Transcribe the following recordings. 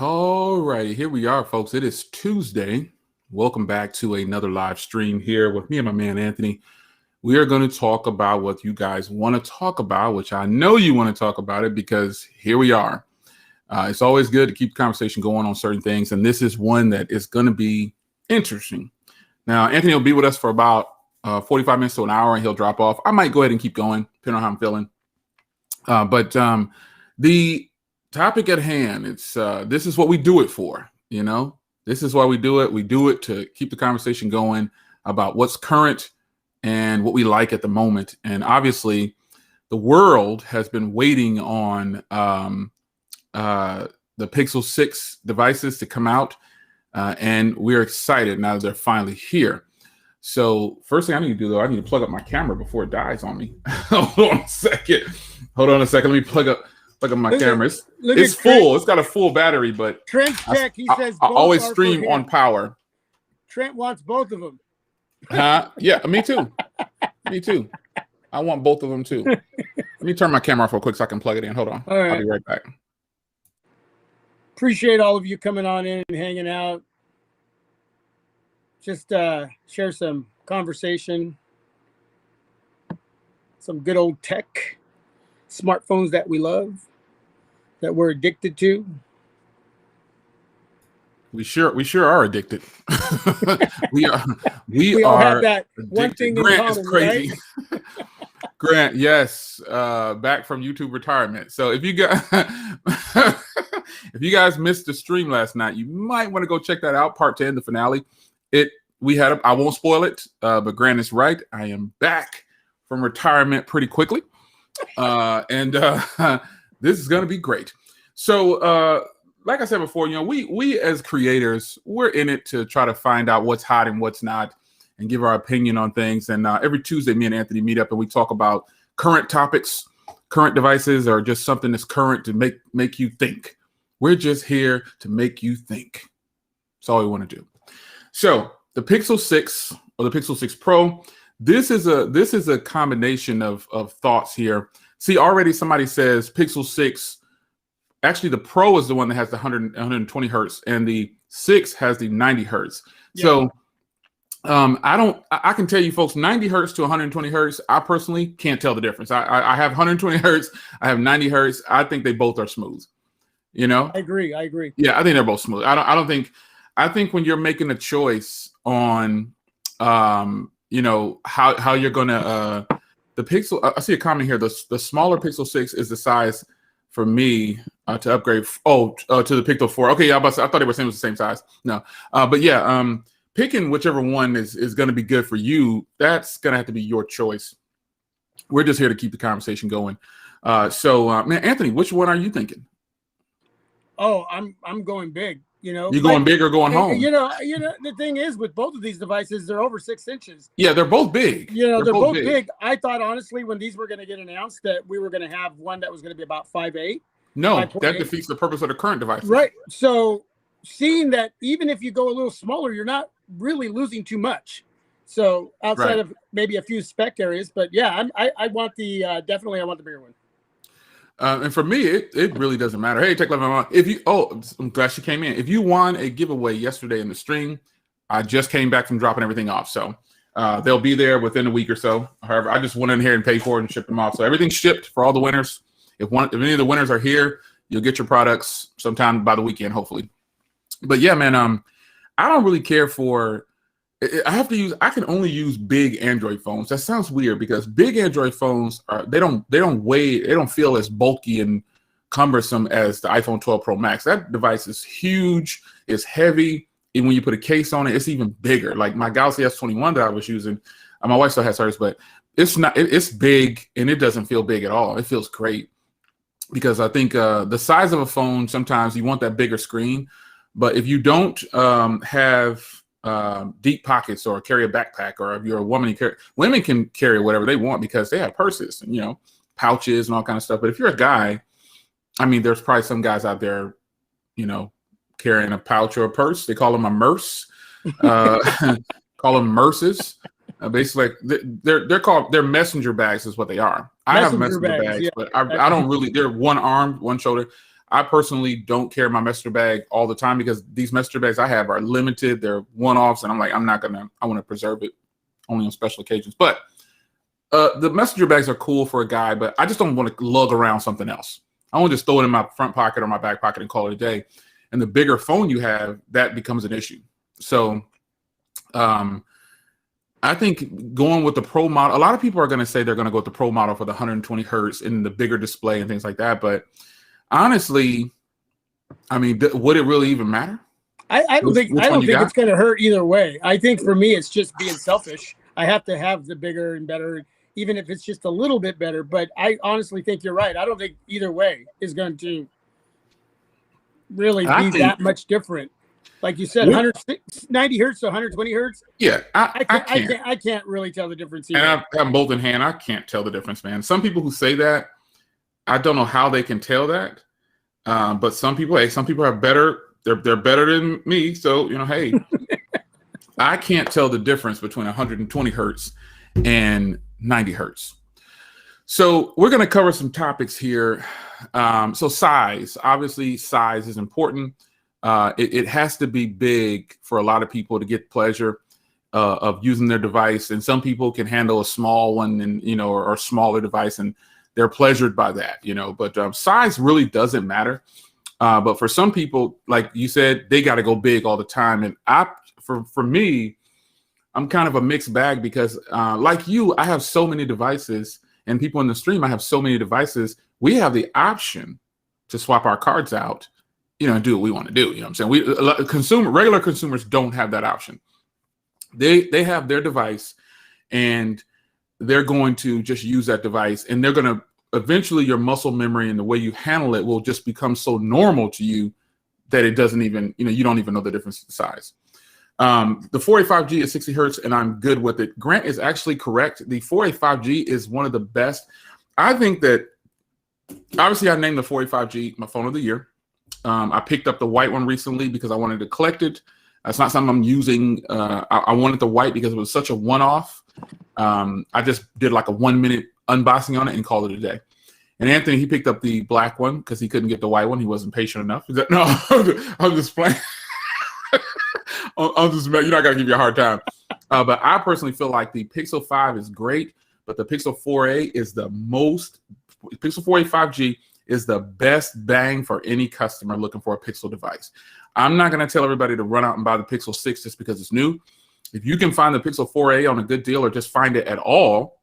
All righty, here we are, folks. It is Tuesday. Welcome back to another live stream here with me and my man Anthony. We are going to talk about what you guys want to talk about, which I know you want to talk about it because here we are. It's always good to keep the conversation going on certain things, and this is one that is going to be interesting. Now, Anthony will be with us for about 45 minutes to an hour, and he'll drop off. I might go ahead and keep going, depending on how I'm feeling. But the topic at hand, it's this is what we do it for, you know. This is why we do it. We do it to keep the conversation going about what's current and what we like at the moment. And obviously, the world has been waiting on the Pixel 6 devices to come out, and we're excited now that they're finally here. So first thing I need to do, though, I need to plug up my camera before it dies on me. Hold on a second. Let me plug up my camera. It's full. It's got a full battery, but Trent check. He says I always stream on power. Trent wants both of them. Yeah, me too. Me too. I want both of them too. Let me turn my camera off real quick so I can plug it in. Hold on. All right. I'll be right back. Appreciate all of you coming on in and hanging out. Just share some conversation. Some good old tech. Smartphones that we love, that we're addicted to. We sure are addicted. we are have that addicted. one thing in Grant common, is crazy. Right? Grant, yes, back from YouTube retirement. So if you guys missed the stream last night, you might want to go check that out. Part 10, the finale. I won't spoil it, but Grant is right. I am back from retirement pretty quickly. And this is going to be great. So, like I said before, you know, we as creators, we're in it to try to find out what's hot and what's not and give our opinion on things. And every Tuesday, me and Anthony meet up and we talk about current topics, current devices, or just something that's current to make you think. We're just here to make you think. That's all we want to do. So the Pixel 6 or the Pixel 6 Pro, this is a combination of thoughts here. See, already somebody says Pixel 6. Actually, the Pro is the one that has the 120 hertz, and the 6 has the 90 hertz. Yeah. So, I can tell you, folks, 90 hertz to 120 hertz. I personally can't tell the difference. I have 120 hertz. I have 90 hertz. I think they both are smooth. You know. I agree. Yeah, I think they're both smooth. I think when you're making a choice on, you know, how you're gonna the Pixel. I see a comment here. The smaller Pixel 6 is the size for me to upgrade. To the Pixel 4. Okay, yeah, I thought they were saying it was the same size. No, but yeah, picking whichever one is going to be good for you. That's going to have to be your choice. We're just here to keep the conversation going. So, man, Anthony, which one are you thinking? Oh, I'm going big. You know, you going big or going home? You know, the thing is with both of these devices, they're over 6 inches. Yeah, they're both big. You know, they're both big. I thought, honestly, when these were going to get announced, that we were going to have one that was going to be about 5'8". No, 5'8". That defeats the purpose of the current device. Right. So, seeing that even if you go a little smaller, you're not really losing too much. So, outside of maybe a few spec areas, but yeah, I want the definitely I want the bigger one. And for me, it really doesn't matter. Hey, Tech Lavender, I'm glad she came in. If you won a giveaway yesterday in the stream, I just came back from dropping everything off. So they'll be there within a week or so. However, I just went in here and paid for it and shipped them off. So everything's shipped for all the winners. If any of the winners are here, you'll get your products sometime by the weekend, hopefully. But yeah, man, I don't really care for. I can only use big Android phones. That sounds weird because big Android phones they don't feel as bulky and cumbersome as the iPhone 12 Pro Max. That device is huge, it's heavy, and when you put a case on it, it's even bigger. Like my Galaxy S21 that I was using, my wife still has hers, but it's not. It's big and it doesn't feel big at all. It feels great because I think the size of a phone, sometimes you want that bigger screen, but if you don't have deep pockets or carry a backpack, or if you're a woman, women can carry whatever they want because they have purses and, you know, pouches and all kind of stuff. But if you're a guy, I mean, there's probably some guys out there, you know, carrying a pouch or a purse. They call them a merce. Call them merces. Basically, they're messenger bags is what they are. I have messenger bags, yeah. But I don't really. They're one arm, one shoulder. I personally don't carry my messenger bag all the time because these messenger bags I have are limited. They're one-offs, and I'm like, I want to preserve it only on special occasions. But the messenger bags are cool for a guy, but I just don't want to lug around something else. I want to just throw it in my front pocket or my back pocket and call it a day. And the bigger phone you have, that becomes an issue. So I think going with the pro model, a lot of people are going to say they're going to go with the pro model for the 120 hertz and the bigger display and things like that. But honestly, I mean, would it really even matter? I don't think it's going to hurt either way. I think for me, it's just being selfish. I have to have the bigger and better, even if it's just a little bit better. But I honestly think you're right. I don't think either way is going to really be that much different. Like you said, 190 hertz to 120 hertz. Yeah, I can't really tell the difference either. And I have both in hand. I can't tell the difference, man. Some people who say that, I don't know how they can tell that. But some people are better. They're better than me. So, you know, hey, I can't tell the difference between 120 hertz and 90 hertz. So we're going to cover some topics here. So size, obviously size is important. It has to be big for a lot of people to get pleasure of using their device. And some people can handle a small one and, you know, or smaller device, and they're pleasured by that, you know, but size really doesn't matter. But for some people, like you said, they got to go big all the time. And for me, I'm kind of a mixed bag because like you, I have so many devices, and people in the stream, I have so many devices. We have the option to swap our cards out, you know, and do what we want to do. You know what I'm saying? Regular consumers don't have that option. They have their device, and they're going to just use that device, and they're going to eventually your muscle memory and the way you handle it will just become so normal to you that it doesn't even, you know, you don't even know the difference in size. The 485G is 60 hertz, and I'm good with it. Grant is actually correct. The 485G is one of the best. I think that, obviously, I named the 485G my phone of the year. I picked up the white one recently because I wanted to collect it. It's not something I'm using. I wanted the white because it was such a one-off. I just did like a 1-minute unboxing on it and called it a day. And Anthony, he picked up the black one because he couldn't get the white one. He wasn't patient enough. No, I'm just playing. You're not gonna give you a hard time. But I personally feel like the Pixel 5 is great, but the Pixel 4a is the most. Pixel 4a 5G is the best bang for any customer looking for a Pixel device. I'm not gonna tell everybody to run out and buy the Pixel 6 just because it's new. If you can find the Pixel 4a on a good deal or just find it at all,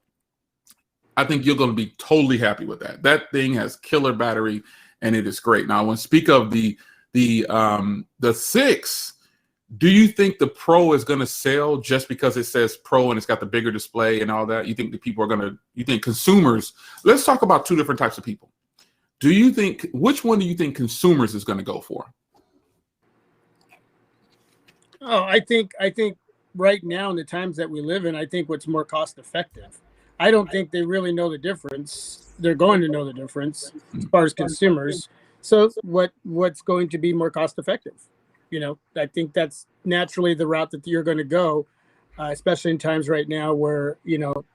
I think you're going to be totally happy with that. That thing has killer battery, and it is great. Now, when speak of the 6, do you think the Pro is going to sell just because it says Pro and it's got the bigger display and all that? You think the people are going to? You think consumers? Let's talk about two different types of people. Do you think which one do you think consumers is going to go for? Oh, I think right now in the times that we live in, I think what's more cost effective. I don't think they really know the difference. They're going to know the difference as far as consumers. So what's going to be more cost effective? You know, I think that's naturally the route that you're going to go, especially in times right now where, you know,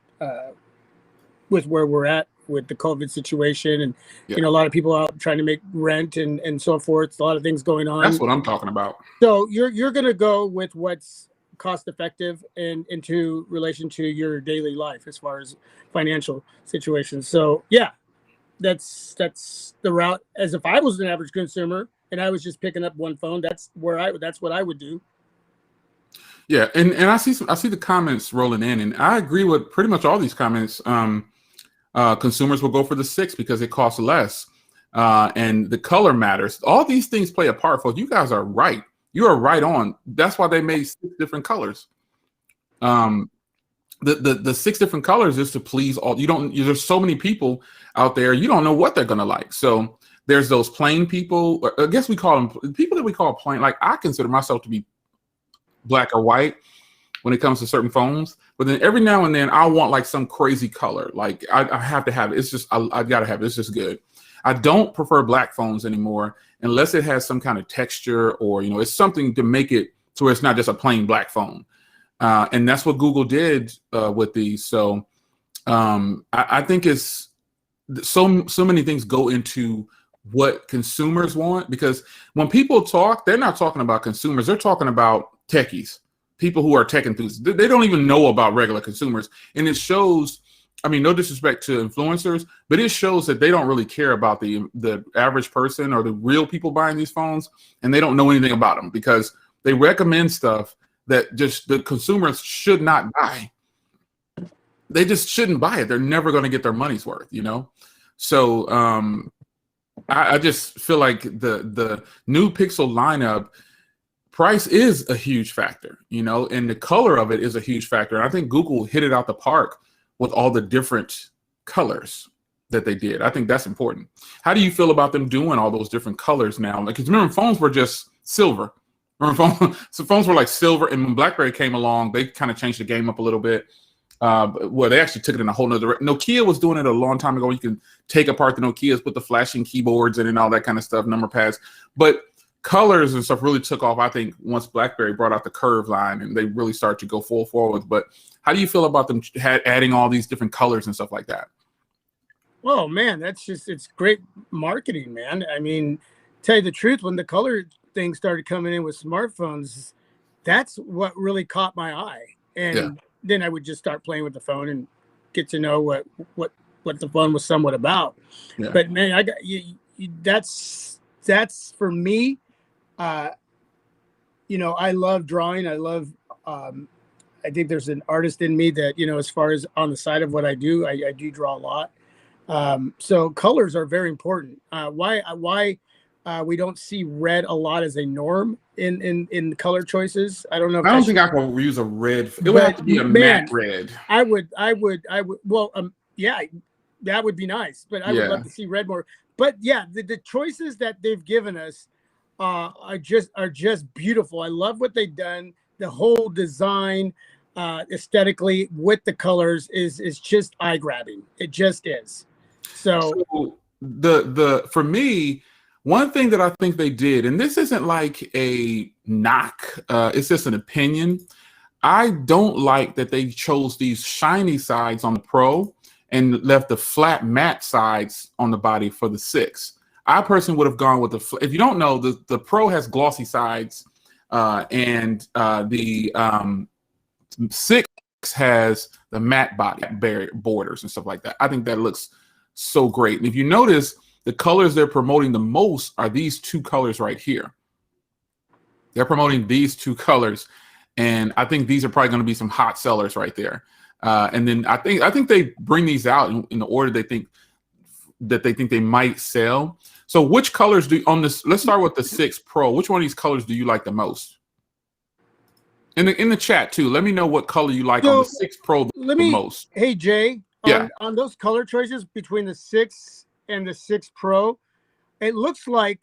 with where we're at with the COVID situation and, you know, a lot of people out trying to make rent and so forth. A lot of things going on. That's what I'm talking about. So you're going to go with what's cost effective and into relation to your daily life as far as financial situations. So yeah, that's the route. As if I was an average consumer and I was just picking up one phone, that's what I would do. Yeah, and I see the comments rolling in, and I agree with pretty much all these comments. Consumers will go for the 6 because it costs less, and the color matters. All these things play a part. For you guys are right. You are right on. That's why they made 6 different colors. The 6 different colors is to please all. There's so many people out there. You don't know what they're gonna like. So there's those plain people. I guess we call them people that we call plain. Like I consider myself to be black or white when it comes to certain phones. But then every now and then I want like some crazy color. Like I have to have it. It's just, I've got to have it. It's just good. I don't prefer black phones anymore unless it has some kind of texture or, you know, it's something to make it to where it's not just a plain black phone. And that's what Google did with these. So I think it's so many things go into what consumers want, because when people talk, they're not talking about consumers. They're talking about techies, people who are tech enthusiasts. They don't even know about regular consumers. And it shows, I mean, no disrespect to influencers, but it shows that they don't really care about the average person or the real people buying these phones. And they don't know anything about them because they recommend stuff that just the consumers should not buy. They just shouldn't buy it. They're never going to get their money's worth, you know? So I just feel like the new Pixel lineup, price is a huge factor, you know, and the color of it is a huge factor. And I think Google hit it out the park with all the different colors that they did. I think that's important. How do you feel about them doing all those different colors now? Like, 'cause remember, phones were just silver. So phones were like silver, and when BlackBerry came along, they kind of changed the game up a little bit. Well, they actually took it in a whole nother direction. Nokia was doing it a long time ago. You can take apart the Nokias, put the flashing keyboards in and all that kind of stuff, number pads. But colors and stuff really took off, I think, once BlackBerry brought out the curve line and they really started to go full forward. But how do you feel about them adding all these different colors and stuff like that? Oh, man, it's great marketing, man. I mean, tell you the truth, when the color thing started coming in with smartphones, that's what really caught my eye. And then I would just start playing with the phone and get to know what the phone was somewhat about. Yeah. But man, I got that's for me. You know, I love drawing. I love. I think there's an artist in me that, you know, as far as on the side of what I do, I do draw a lot. So colors are very important. Why we don't see red a lot as a norm in color choices. I don't know. I don't think I can use a red. It would have to be a matte red. I would. Well, yeah, that would be nice, but I would love to see red more. But yeah, the choices that they've given us are just beautiful. I love what they've done. The whole design, aesthetically with the colors is just eye grabbing. It just is. So for me, one thing that I think they did, and this isn't like a knock, it's just an opinion. I don't like that they chose these shiny sides on the Pro and left the flat matte sides on the body for the 6. I personally would have gone with if you don't know, the Pro has glossy sides, and the 6 has the matte body borders and stuff like that. I think that looks so great. And if you notice, the colors they're promoting the most are these two colors right here. They're promoting these two colors, and I think these are probably going to be some hot sellers right there. And then I think they bring these out in the order they think they might sell. So which colors on this? Let's start with the 6 Pro. Which one of these colors do you like the most? In the chat too, let me know what color you like on the 6 Pro the most. Hey Jay, on those color choices between the 6 and the 6 Pro, it looks like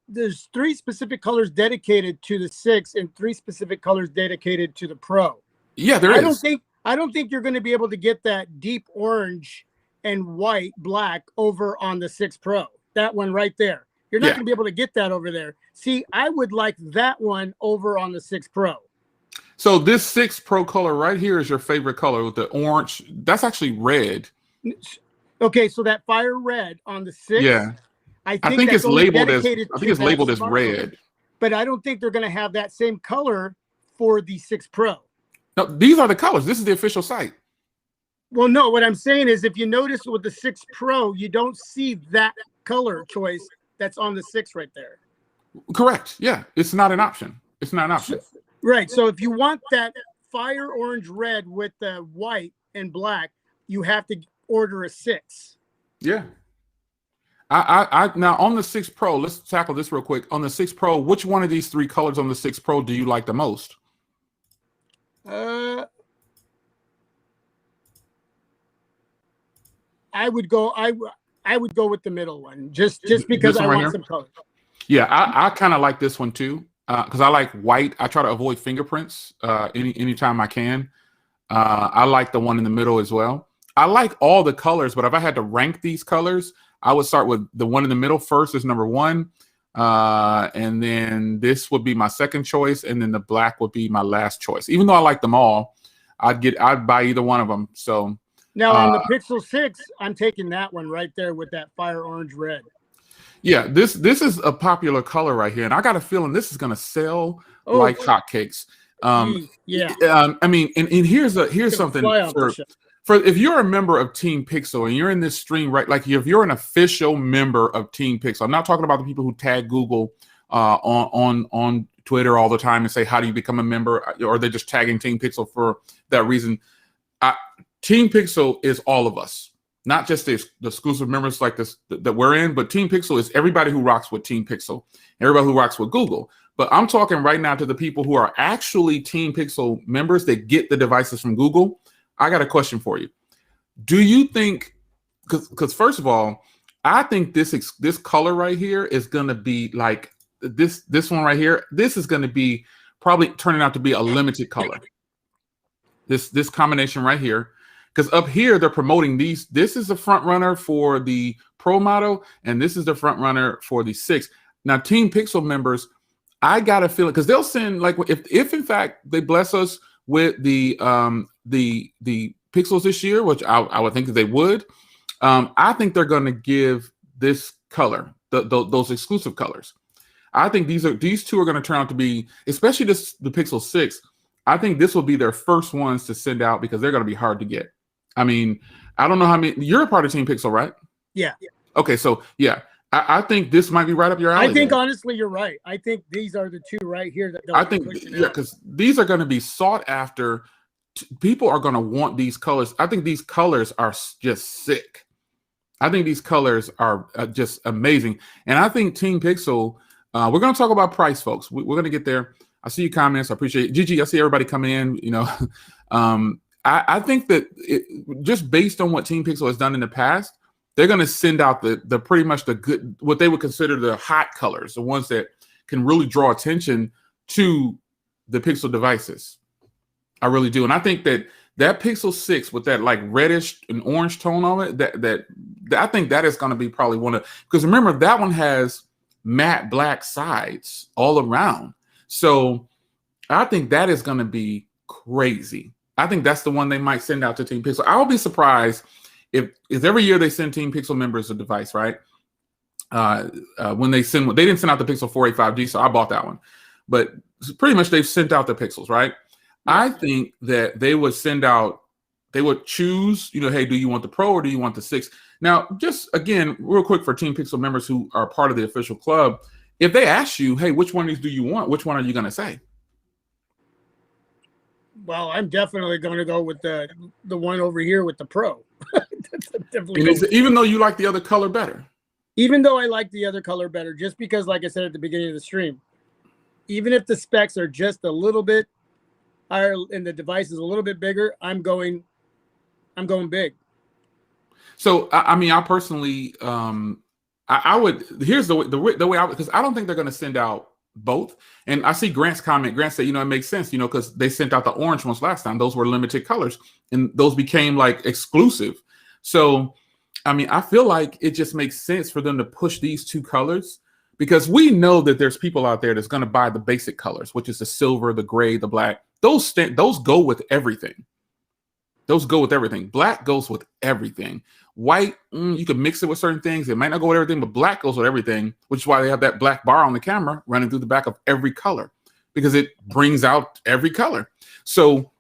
there's 3 specific colors dedicated to the 6 and 3 specific colors dedicated to the Pro. Yeah, there is. I don't think you're going to be able to get that deep orange and white black over on the 6 Pro. That one right there. You're not going to be able to get that over there. See, I would like that one over on the 6 Pro. So this 6 Pro color right here is your favorite color with the orange. That's actually red. Okay, so that fire red on the 6. Yeah. I think it's labeled as red. But I don't think they're going to have that same color for the 6 Pro. No, these are the colors. This is the official site. Well, no, what I'm saying is if you notice with the 6 Pro, you don't see that color choice that's on the 6 right there. Correct. Yeah, it's not an option. It's not an option. Right. So if you want that fire orange red with the white and black, you have to order a 6. Yeah. I now on the 6 Pro, let's tackle this real quick. On the 6 Pro, which one of these 3 colors on the 6 Pro do you like the most? I would go with the middle one, just because I want some color. Yeah, I kind of like this one too. because I like white. I try to avoid fingerprints anytime I can. I like the one in the middle as well. I like all the colors, but if I had to rank these colors, I would start with the one in the middle first is number one. And then this would be my second choice, and then the black would be my last choice. Even though I like them all, I'd buy either one of them. So now on the Pixel 6, I'm taking that one right there with that fire orange red. Yeah, this is a popular color right here, and I got a feeling this is gonna sell like hotcakes. Yeah. I mean, and here's something for if you're a member of Team Pixel and you're in this stream, right? Like if you're an official member of Team Pixel, I'm not talking about the people who tag Google on Twitter all the time and say, how do you become a member? Or they're just tagging Team Pixel for that reason. Team Pixel is all of us, not just the exclusive members like this that we're in, but Team Pixel is everybody who rocks with Team Pixel, everybody who rocks with Google. But I'm talking right now to the people who are actually Team Pixel members that get the devices from Google. I got a question for you. Do you think, because first of all, I think this color right here is going to be like this one right here. This is going to be probably turning out to be a limited color. This combination right here, because up here they're promoting these. This is the front runner for the Pro model, and this is the front runner for the 6. Now, Team Pixel members, I got a feeling because they'll send, like, if in fact they bless us with the Pixels this year, which I would think that they would. I think they're going to give this color, those exclusive colors. I think these two are going to turn out to be, especially the Pixel 6. I think this will be their first ones to send out because they're going to be hard to get. I mean, I don't know how many. You're a part of Team Pixel, right? Yeah. Okay, so yeah. I think this might be right up your alley. I think honestly, you're right. I think these are the two right here that I think, yeah, because these are going to be sought after. People are going to want these colors. I think these colors are just sick. I think these colors are just amazing. And I think Team Pixel, we're going to talk about price, folks. We're going to get there. I see your comments. I appreciate it. Gigi, I see everybody coming in. You know, I think that just based on what Team Pixel has done in the past, they're going to send out the pretty much the good, what they would consider the hot colors, the ones that can really draw attention to the Pixel devices. I really do. And I think that Pixel 6 with that like reddish and orange tone on it, that I think that is going to be probably one of, because remember that one has matte black sides all around. So I think that is going to be crazy. I think that's the one they might send out to Team Pixel. I'll be surprised if every year they send Team Pixel members a device, right? When they didn't send out the Pixel 4a 5G, so I bought that one. But pretty much they've sent out the Pixels, right? I think that they would choose, you know, hey, do you want the Pro or do you want the 6? Now, just again, real quick for Team Pixel members who are part of the official club, if they ask you, hey, which one of these do you want? Which one are you going to say? Well, I'm definitely going to go with the one over here with the Pro. Even though you like the other color better. Even though I like the other color better, just because, like I said at the beginning of the stream, even if the specs are just a little bit higher and the device is a little bit bigger, I'm going big. So I mean, I personally, I would. Here's the way I, because I don't think they're going to send out both. And I see Grant's comment. Grant said, you know, it makes sense, you know, because they sent out the orange ones last time. Those were limited colors, and those became like exclusive. So, I mean, I feel like it just makes sense for them to push these two colors, because we know that there's people out there that's going to buy the basic colors, which is the silver, the gray, the black. Those go with everything. Those go with everything. Black goes with everything. White, you can mix it with certain things. It might not go with everything, but black goes with everything, which is why they have that black bar on the camera running through the back of every color, because it brings out every color. So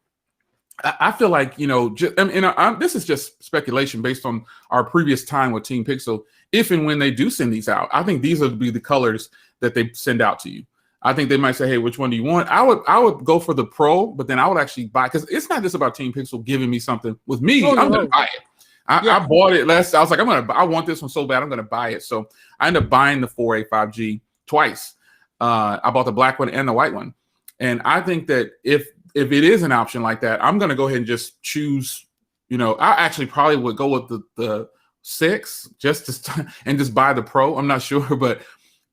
I feel like, you know, this is just speculation based on our previous time with Team Pixel. If and when they do send these out, I think these would be the colors that they send out to you. I think they might say, hey, which one do you want? I would go for the Pro, but then I would actually buy, because it's not just about Team Pixel giving me something. With me, I'm going to buy it. I bought it last. I was like, I want this one so bad, I'm going to buy it. So I ended up buying the 4a 5G twice. I bought the black one and the white one. And I think that if it is an option like that, I'm going to go ahead and just choose, you know, I actually probably would go with the 6 and just buy the Pro. I'm not sure, but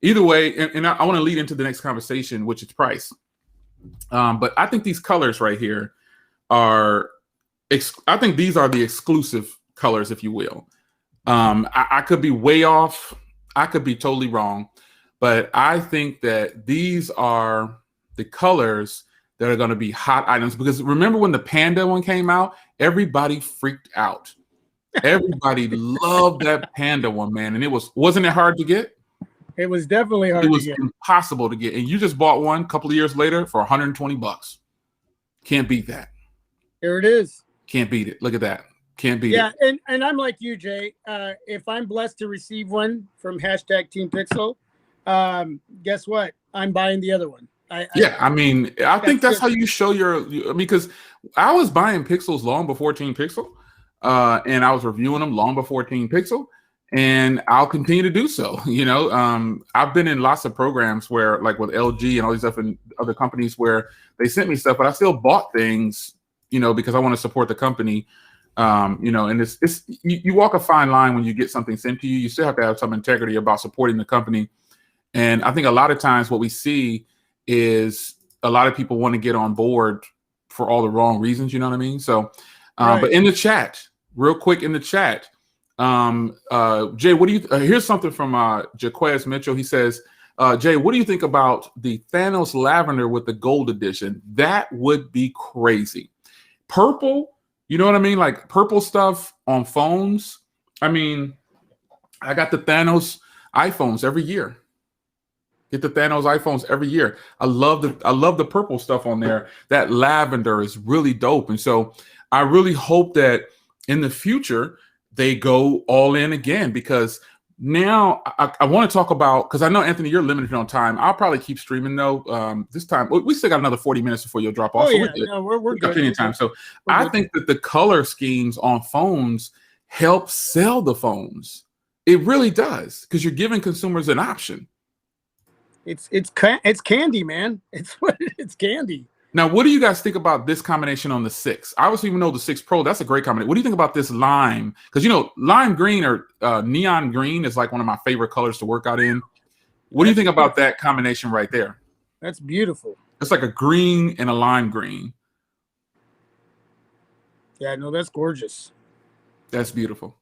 either way, and I want to lead into the next conversation, which is price. But I think these colors right here are, I think these are the exclusive colors, if you will. I could be way off. I could be totally wrong. But I think that these are the colors that are going to be hot items. Because remember when the Panda one came out, everybody freaked out. Everybody loved that Panda one, man. And wasn't it hard to get? It was definitely hard to get. It was to get. impossible to get. And you just bought one a couple of years later for $120. Can't beat that. Here it is. Can't beat it. Look at that. Can't beat it. Yeah, and I'm like you, Jay. If I'm blessed to receive one from #Team Pixel, guess what? I'm buying the other one. I mean, I think that's how you show because I was buying Pixels long before Team Pixel, and I was reviewing them long before Team Pixel, and I'll continue to do so. You know, I've been in lots of programs where, like with LG and all these other companies, where they sent me stuff, but I still bought things, you know, because I want to support the company. You know, and you walk a fine line when you get something sent to you. You still have to have some integrity about supporting the company. And I think a lot of times what we see is a lot of people want to get on board for all the wrong reasons. You know what I mean? So, right. But in the chat, real quick in the chat, Jay, what do you? Here's something from Jaquez Mitchell. He says, Jay, what do you think about the Thanos Lavender with the gold edition? That would be crazy. Purple. You know what I mean? Like purple stuff on phones. I mean, I got the Thanos iPhones every year. Get the Thanos iPhones every year. I love the purple stuff on there. That lavender is really dope. And so I really hope that in the future they go all in again, because now I want to talk about, because I know, Anthony, you're limited on time. I'll probably keep streaming though. This time we still got another 40 minutes before you'll drop off. Oh, so yeah. No, we're got plenty of time. So I think that the color schemes on phones help sell the phones. It really does, because you're giving consumers an option. It's candy, man. It's candy. Now, what do you guys think about this combination on the 6? I obviously even know the 6 Pro. That's a great combination. What do you think about this lime? Because, you know, lime green or neon green is like one of my favorite colors to work out in. What do you think about that combination right there? That's beautiful. It's like a green and a lime green. Yeah, no, that's gorgeous. That's beautiful.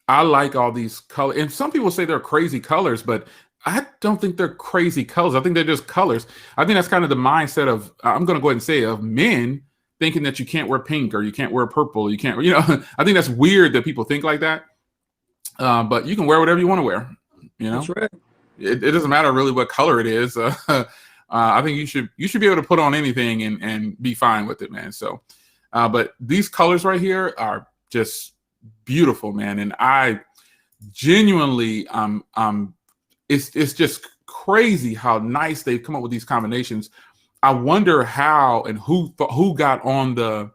I like all these colors. And some people say they're crazy colors, but I don't think they're crazy colors. I think they're just colors. I think that's kind of the mindset of, I'm going to go ahead and say, of men thinking that you can't wear pink or you can't wear purple. You can't, you know, I think that's weird that people think like that. But you can wear whatever you want to wear. You know, that's right. It doesn't matter really what color it is. I think you should be able to put on anything and be fine with it, man. So, but these colors right here are just beautiful, man. And I genuinely, it's just crazy how nice they've come up with these combinations. I wonder how and who got on the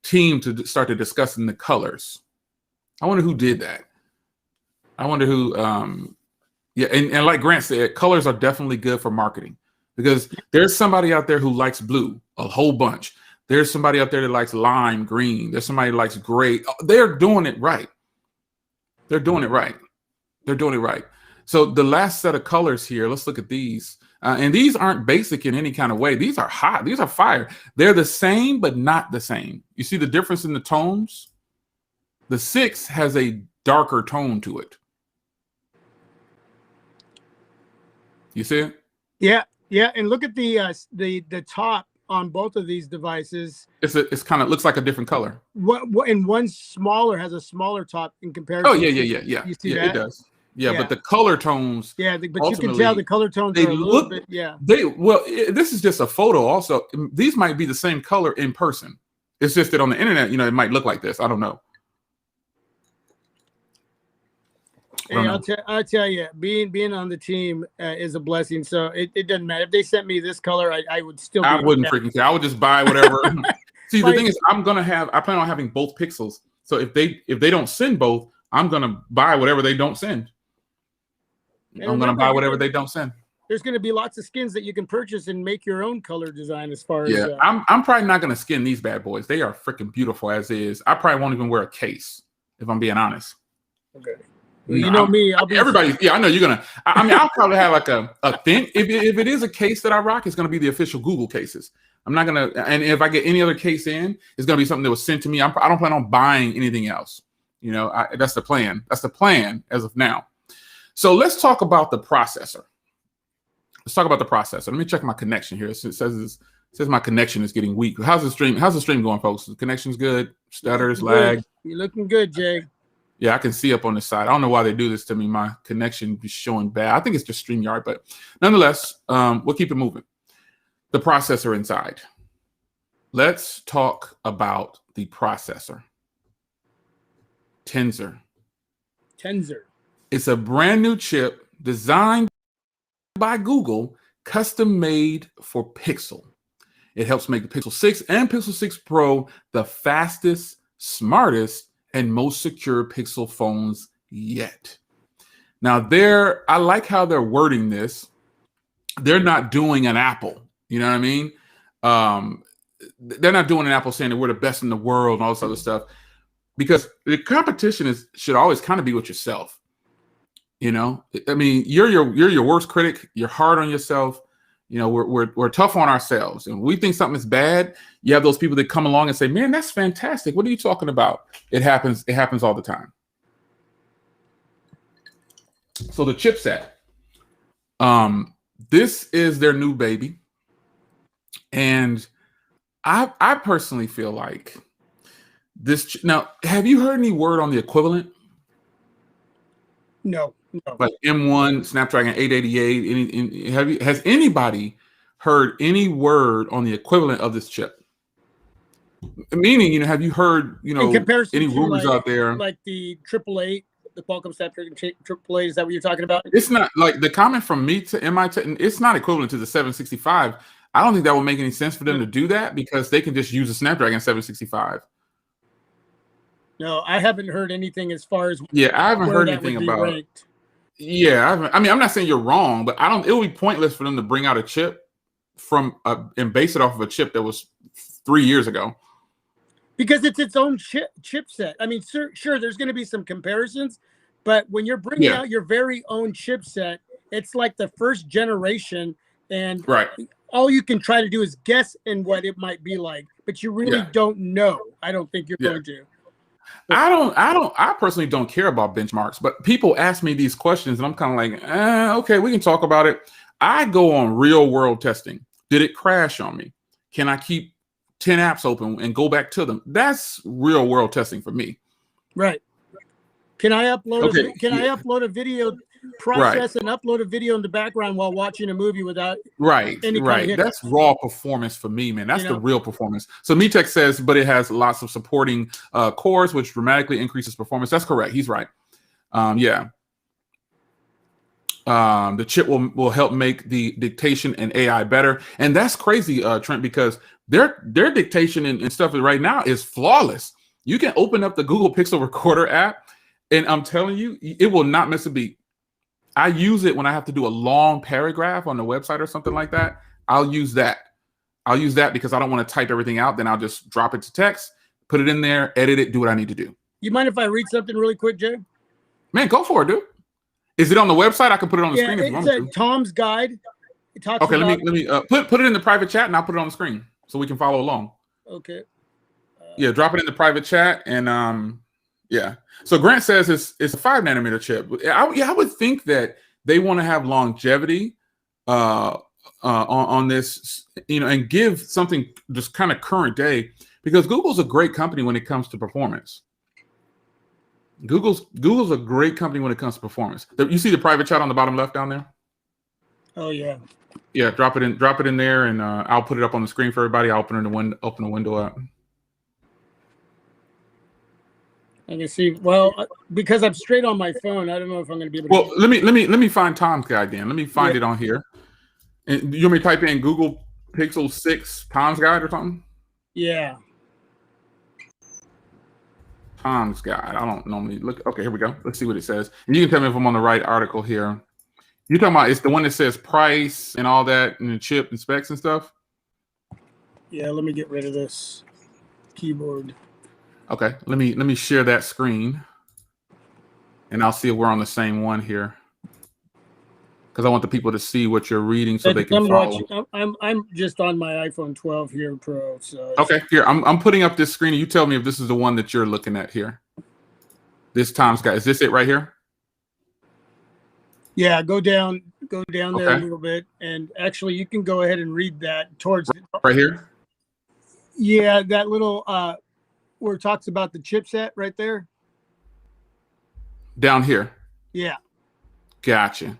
team to start to discussing the colors. I wonder who did that. I wonder who. Yeah, and like Grant said, colors are definitely good for marketing, because there's somebody out there who likes blue a whole bunch. There's somebody out there that likes lime green. There's somebody who likes gray. They're doing it right. They're doing it right. They're doing it right. So the last set of colors here, let's look at these. And these aren't basic in any kind of way. These are hot. These are fire. They're the same, but not the same. You see the difference in the tones? The 6 has a darker tone to it. You see it? Yeah, yeah. And look at the top on both of these devices. It's kind of looks like a different color. What and one smaller has a smaller top in comparison. Oh yeah. You see that? It does. Yeah, but the color tones. Yeah, but you can tell the color tones are a little bit. Yeah. This is just a photo. Also, these might be the same color in person. It's just that on the internet, you know, it might look like this. I don't know. Hey, I'll tell you, being on the team is a blessing. So it doesn't matter if they sent me this color. I would still. I wouldn't freaking care. I would just buy whatever. See, the thing is, I plan on having both Pixels. So if they don't send both, I'm gonna buy whatever they don't send. I'm going to buy whatever they don't send. There's going to be lots of skins that you can purchase and make your own color design as far as. Yeah, I'm probably not going to skin these bad boys. They are freaking beautiful as is. I probably won't even wear a case, if I'm being honest. Okay. Well, you know me. Everybody. Yeah, I know you're gonna. I mean, I'll probably have like a thing. If it is a case that I rock, it's gonna be the official Google cases. I'm not gonna. And if I get any other case in, it's gonna be something that was sent to me. I don't plan on buying anything else. You know, that's the plan. That's the plan as of now. So let's talk about the processor. Let's talk about the processor. Let me check my connection here. It says my connection is getting weak. How's the stream? How's the stream going, folks? The connection's good. Stutters, lag. You're looking good, Jay. Yeah, I can see up on the side. I don't know why they do this to me. My connection is showing bad. I think it's just StreamYard, but nonetheless, we'll keep it moving. The processor inside. Let's talk about the processor. Tensor. It's a brand new chip designed by Google, custom made for Pixel. It helps make the Pixel 6 and Pixel 6 Pro the fastest, smartest, and most secure Pixel phones yet. Now, I like how they're wording this. They're not doing an Apple. You know what I mean? They're not doing an Apple saying that we're the best in the world and all this other stuff, because the competition should always kind of be with yourself. You know, I mean, you're your worst critic. You're hard on yourself. You know, we're tough on ourselves, and we think something is bad. You have those people that come along and say, "Man, that's fantastic. What are you talking about?" It happens. It happens all the time. So the chipset, this is their new baby, and I personally feel like this. Now, have you heard any word on the equivalent? No. Like M1, Snapdragon 888. Has anybody heard any word on the equivalent of this chip? Meaning, have you heard, any rumors out there? Like the 888, the Qualcomm Snapdragon 888, is that what you're talking about? It's not like the comment from me to MIT, it's not equivalent to the 765. I don't think that would make any sense for them to do that, because they can just use a Snapdragon 765. No, I haven't heard anything as far as I haven't heard anything about ranked. I'm not saying you're wrong, but it would be pointless for them to bring out a chip and base it off of a chip that was 3 years ago. Because it's its own chipset. I mean, sure, there's going to be some comparisons, but when you're bringing out your very own chipset, it's like the first generation, and all you can try to do is guess in what it might be like, but you really don't know. I don't think you're going to. I personally don't care about benchmarks, but people ask me these questions and I'm kind of like, okay, we can talk about it. I go on real world testing. Did it crash on me? Can I keep 10 apps open and go back to them? That's real world testing for me. Right. Can I upload I upload a video, process and upload a video in the background while watching a movie without any kind of That's raw performance for me, man. That's the real performance. So MeTech says, but it has lots of supporting cores, which dramatically increases performance. That's correct. He's right. The chip will help make the dictation and AI better. And that's crazy, Trent, because their dictation and stuff right now is flawless. You can open up the Google Pixel Recorder app, and I'm telling you, it will not miss a beat. I use it when I have to do a long paragraph on the website or something like that. I'll use that. Because I don't want to type everything out. Then I'll just drop it to text, put it in there, edit it, do what I need to do. You mind if I read something really quick, Jay? Man, go for it, dude. Is it on the website? I can put it on the screen if you want to. Tom's Guide. It talks about... let me put it in the private chat, and I'll put it on the screen so we can follow along. Okay. Drop it in the private chat, and So Grant says it's a 5 nanometer chip. I would think that they want to have longevity on this, and give something just kind of current day, because Google's a great company when it comes to performance. Google's a great company when it comes to performance. You see the private chat on the bottom left down there? Oh yeah. Yeah, drop it in there, and I'll put it up on the screen for everybody. I'll open the window up. I can see. Well, because I'm straight on my phone, I don't know if I'm going to be able to. Well, let me find Tom's Guide then. Let me find it on here. And you want me to type in Google Pixel 6 Tom's Guide or something? Yeah. Tom's Guide. I don't normally look. Okay, here we go. Let's see what it says. And you can tell me if I'm on the right article here. You're talking about it's the one that says price and all that, and the chip and specs and stuff? Yeah, let me get rid of this keyboard. Okay, let me share that screen. and I'll see if we're on the same one here, because I want the people to see what you're reading so they can follow. I'm just on my iPhone 12 here, Pro. So okay, here I'm putting up this screen. You tell me if this is the one that you're looking at here. This Tom's got. Is this it right here? Yeah, go down there a little bit, and actually you can go ahead and read that towards right here. Yeah, that little where it talks about the chipset right there. Down here. Yeah. Gotcha.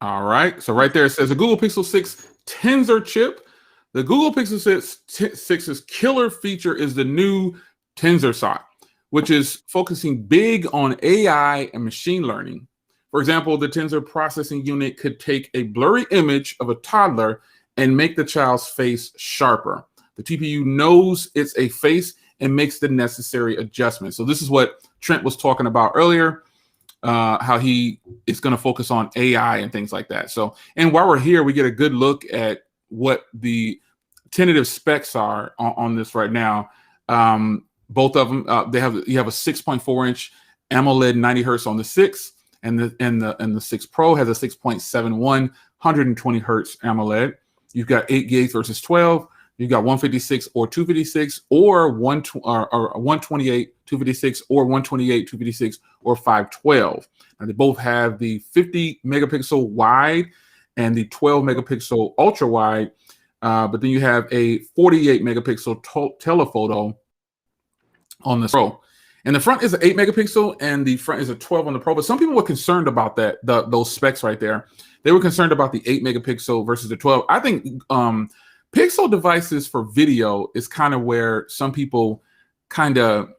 All right. So right there it says the Google Pixel 6 Tensor chip. The Google Pixel 6's killer feature is the new Tensor SoC, which is focusing big on AI and machine learning. For example, the Tensor processing unit could take a blurry image of a toddler and make the child's face sharper. The TPU knows it's a face and makes the necessary adjustments. So this is what Trent was talking about earlier, how he is going to focus on AI and things like that. So, and while we're here, we get a good look at what the tentative specs are on this right now. Both of them, you have a 6.4-inch AMOLED 90 hertz on the 6. And the 6 Pro has a 6.71 120 hertz AMOLED. You've got 8 gigs versus 12. You've got 156 or 256 or 128 256 or 128 256 or 512. Now they both have the 50 megapixel wide and the 12 megapixel ultra wide, but then you have a 48 megapixel telephoto on the Pro. And the front is an 8 megapixel and the front is a 12 on the Pro. But some people were concerned about that, those specs right there. They were concerned about the 8 megapixel versus the 12. I think Pixel devices for video is kind of where some people kind of,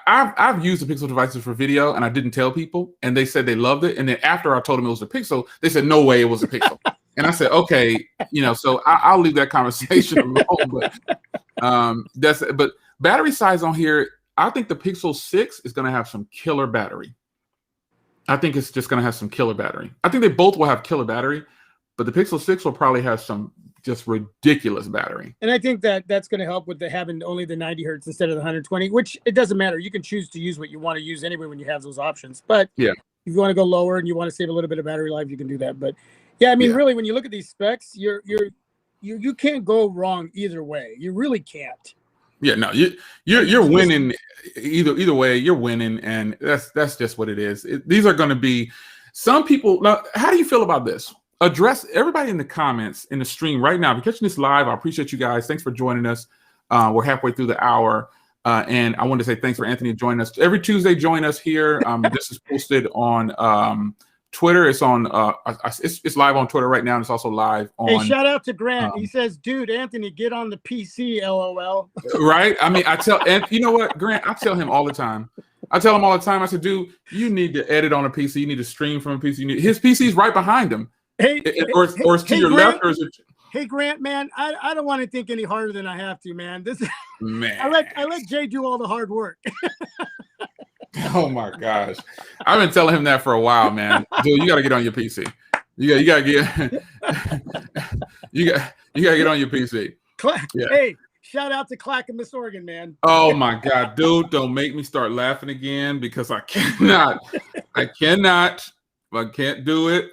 I've used the Pixel devices for video and I didn't tell people and they said they loved it. And then after I told them it was a Pixel, they said, no way it was a Pixel. And I said, okay, so I'll leave that conversation alone. But battery size on here, I think the Pixel 6 is going to have some killer battery. I think it's just going to have some killer battery. I think they both will have killer battery, but the Pixel 6 will probably have some just ridiculous battery. And I think that's going to help with having only the 90 hertz instead of the 120, which it doesn't matter. You can choose to use what you want to use anyway when you have those options. But yeah, if you want to go lower and you want to save a little bit of battery life, you can do that. But yeah, I mean, really, when you look at these specs, you can't go wrong either way. You really can't. Yeah, no, you're winning either way. You're winning, and that's just what it is. These are going to be some people. Now, how do you feel about this? Address everybody in the comments in the stream right now. If you're catching this live, I appreciate you guys. Thanks for joining us. We're halfway through the hour, and I want to say thanks for Anthony joining us every Tuesday. Join us here. This is posted on Twitter. It's on it's live on Twitter right now, and it's also live on. Hey, shout out to Grant. He says, "Dude, Anthony, get on the PC." LOL. Right? I mean, and you know what, Grant? I tell him all the time. I said, "Dude, you need to edit on a PC. You need to stream from a PC. His PC's right behind him. Or it's to your Grant, left, or is it?" Hey, Grant, man, I don't want to think any harder than I have to, man. Man, I let Jay do all the hard work. Oh my gosh, I've been telling him that for a while, man. Dude, you got to get on your PC. You got to get on your PC. Yeah. Hey, shout out to Clackamas, Oregon, man. Oh my God, dude, don't make me start laughing again because I cannot. I can't do it.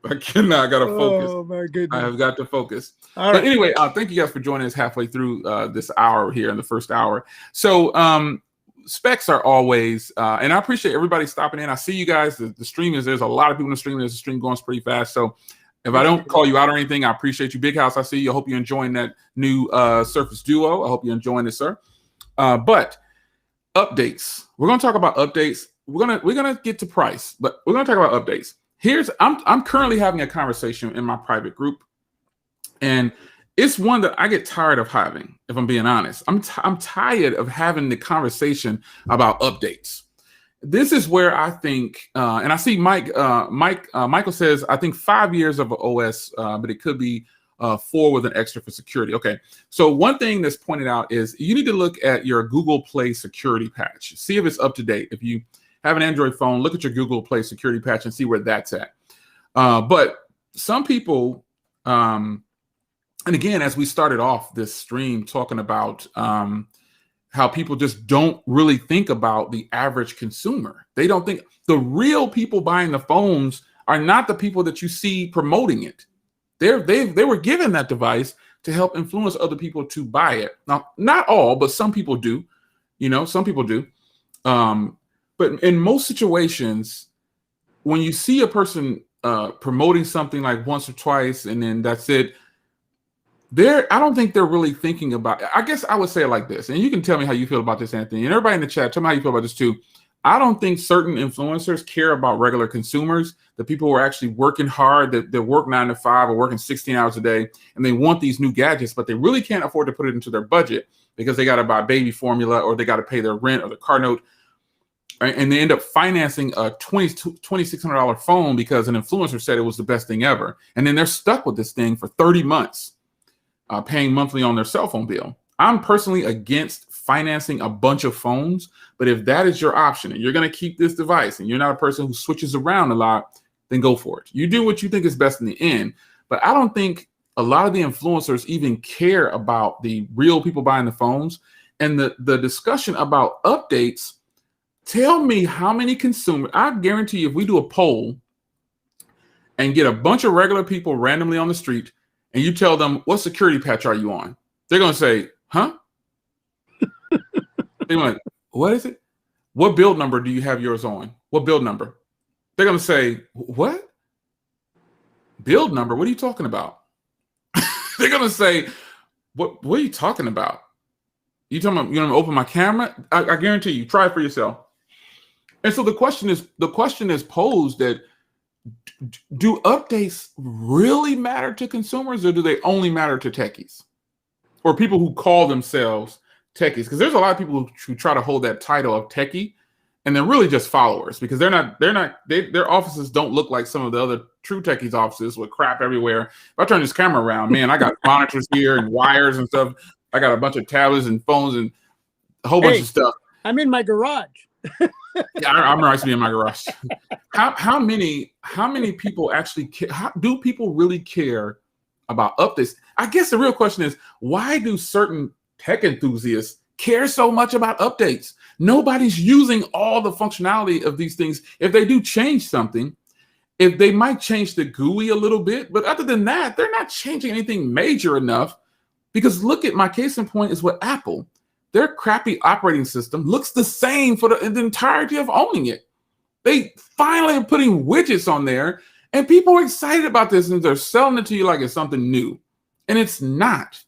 I cannot. I gotta focus. Oh my goodness. I have got to focus. But anyway, thank you guys for joining us halfway through this hour here in the first hour. So specs are always, and I appreciate everybody stopping in. I see you guys. The stream is, there's a lot of people in the stream. There's a stream going pretty fast. So if I don't call you out or anything, I appreciate you. Big House, I see you. I hope you're enjoying that new Surface Duo. I hope you're enjoying it, sir. But updates. We're going to talk about updates. We're gonna get to price, but we're going to talk about updates. I'm currently having a conversation in my private group, and it's one that I get tired of having, if I'm being honest. I'm tired of having the conversation about updates. This is where I think, and I see Michael says, I think 5 years of OS, but it could be 4 with an extra for security. Okay, so one thing that's pointed out is you need to look at your Google Play security patch. See if it's up to date. If you have an Android phone, look at your Google Play security patch and see where that's at. But some people, and again, as we started off this stream talking about how people just don't really think about the average consumer. They don't think the real people buying the phones are not the people that you see promoting it. They were given that device to help influence other people to buy it. Now, not all, but some people do. Some people do. But in most situations, when you see a person promoting something like once or twice and then that's it, I don't think they're really thinking about it. I guess I would say it like this, and you can tell me how you feel about this, Anthony, and everybody in the chat, tell me how you feel about this too. I don't think certain influencers care about regular consumers, the people who are actually working hard, that work 9 to 5 or working 16 hours a day, and they want these new gadgets, but they really can't afford to put it into their budget because they got to buy baby formula or they got to pay their rent or the car note. And they end up financing a $2,600 phone because an influencer said it was the best thing ever. And then they're stuck with this thing for 30 months, paying monthly on their cell phone bill. I'm personally against financing a bunch of phones, but if that is your option and you're going to keep this device and you're not a person who switches around a lot, then go for it. You do what you think is best in the end. But I don't think a lot of the influencers even care about the real people buying the phones. And the discussion about updates, tell me how many consumers, I guarantee you if we do a poll and get a bunch of regular people randomly on the street and you tell them, what security patch are you on? They're going to say, huh? They're going, what is it? What build number do you have yours on? What build number? They're going to say, what? Build number? What are you talking about? They're going to say, what are you talking about? You talking about, you want to open my camera? I guarantee you, try it for yourself. And so the question is posed that do updates really matter to consumers, or do they only matter to techies or people who call themselves techies? Because there's a lot of people who try to hold that title of techie, and they're really just followers because their offices don't look like some of the other true techies' offices with crap everywhere. If I turn this camera around, man, I got monitors here and wires and stuff. I got a bunch of tablets and phones and a whole bunch of stuff. I'm in my garage. Yeah, I'm right to be in my garage. How many people actually care? Do people really care about updates? I guess the real question is, why do certain tech enthusiasts care so much about updates? Nobody's using all the functionality of these things. If they do change something, if they might change the GUI a little bit, but other than that, they're not changing anything major enough. Because look at my case in point is with Apple. Their crappy operating system looks the same for the entirety of owning it. They finally are putting widgets on there, and people are excited about this, and they're selling it to you like it's something new. And it's not.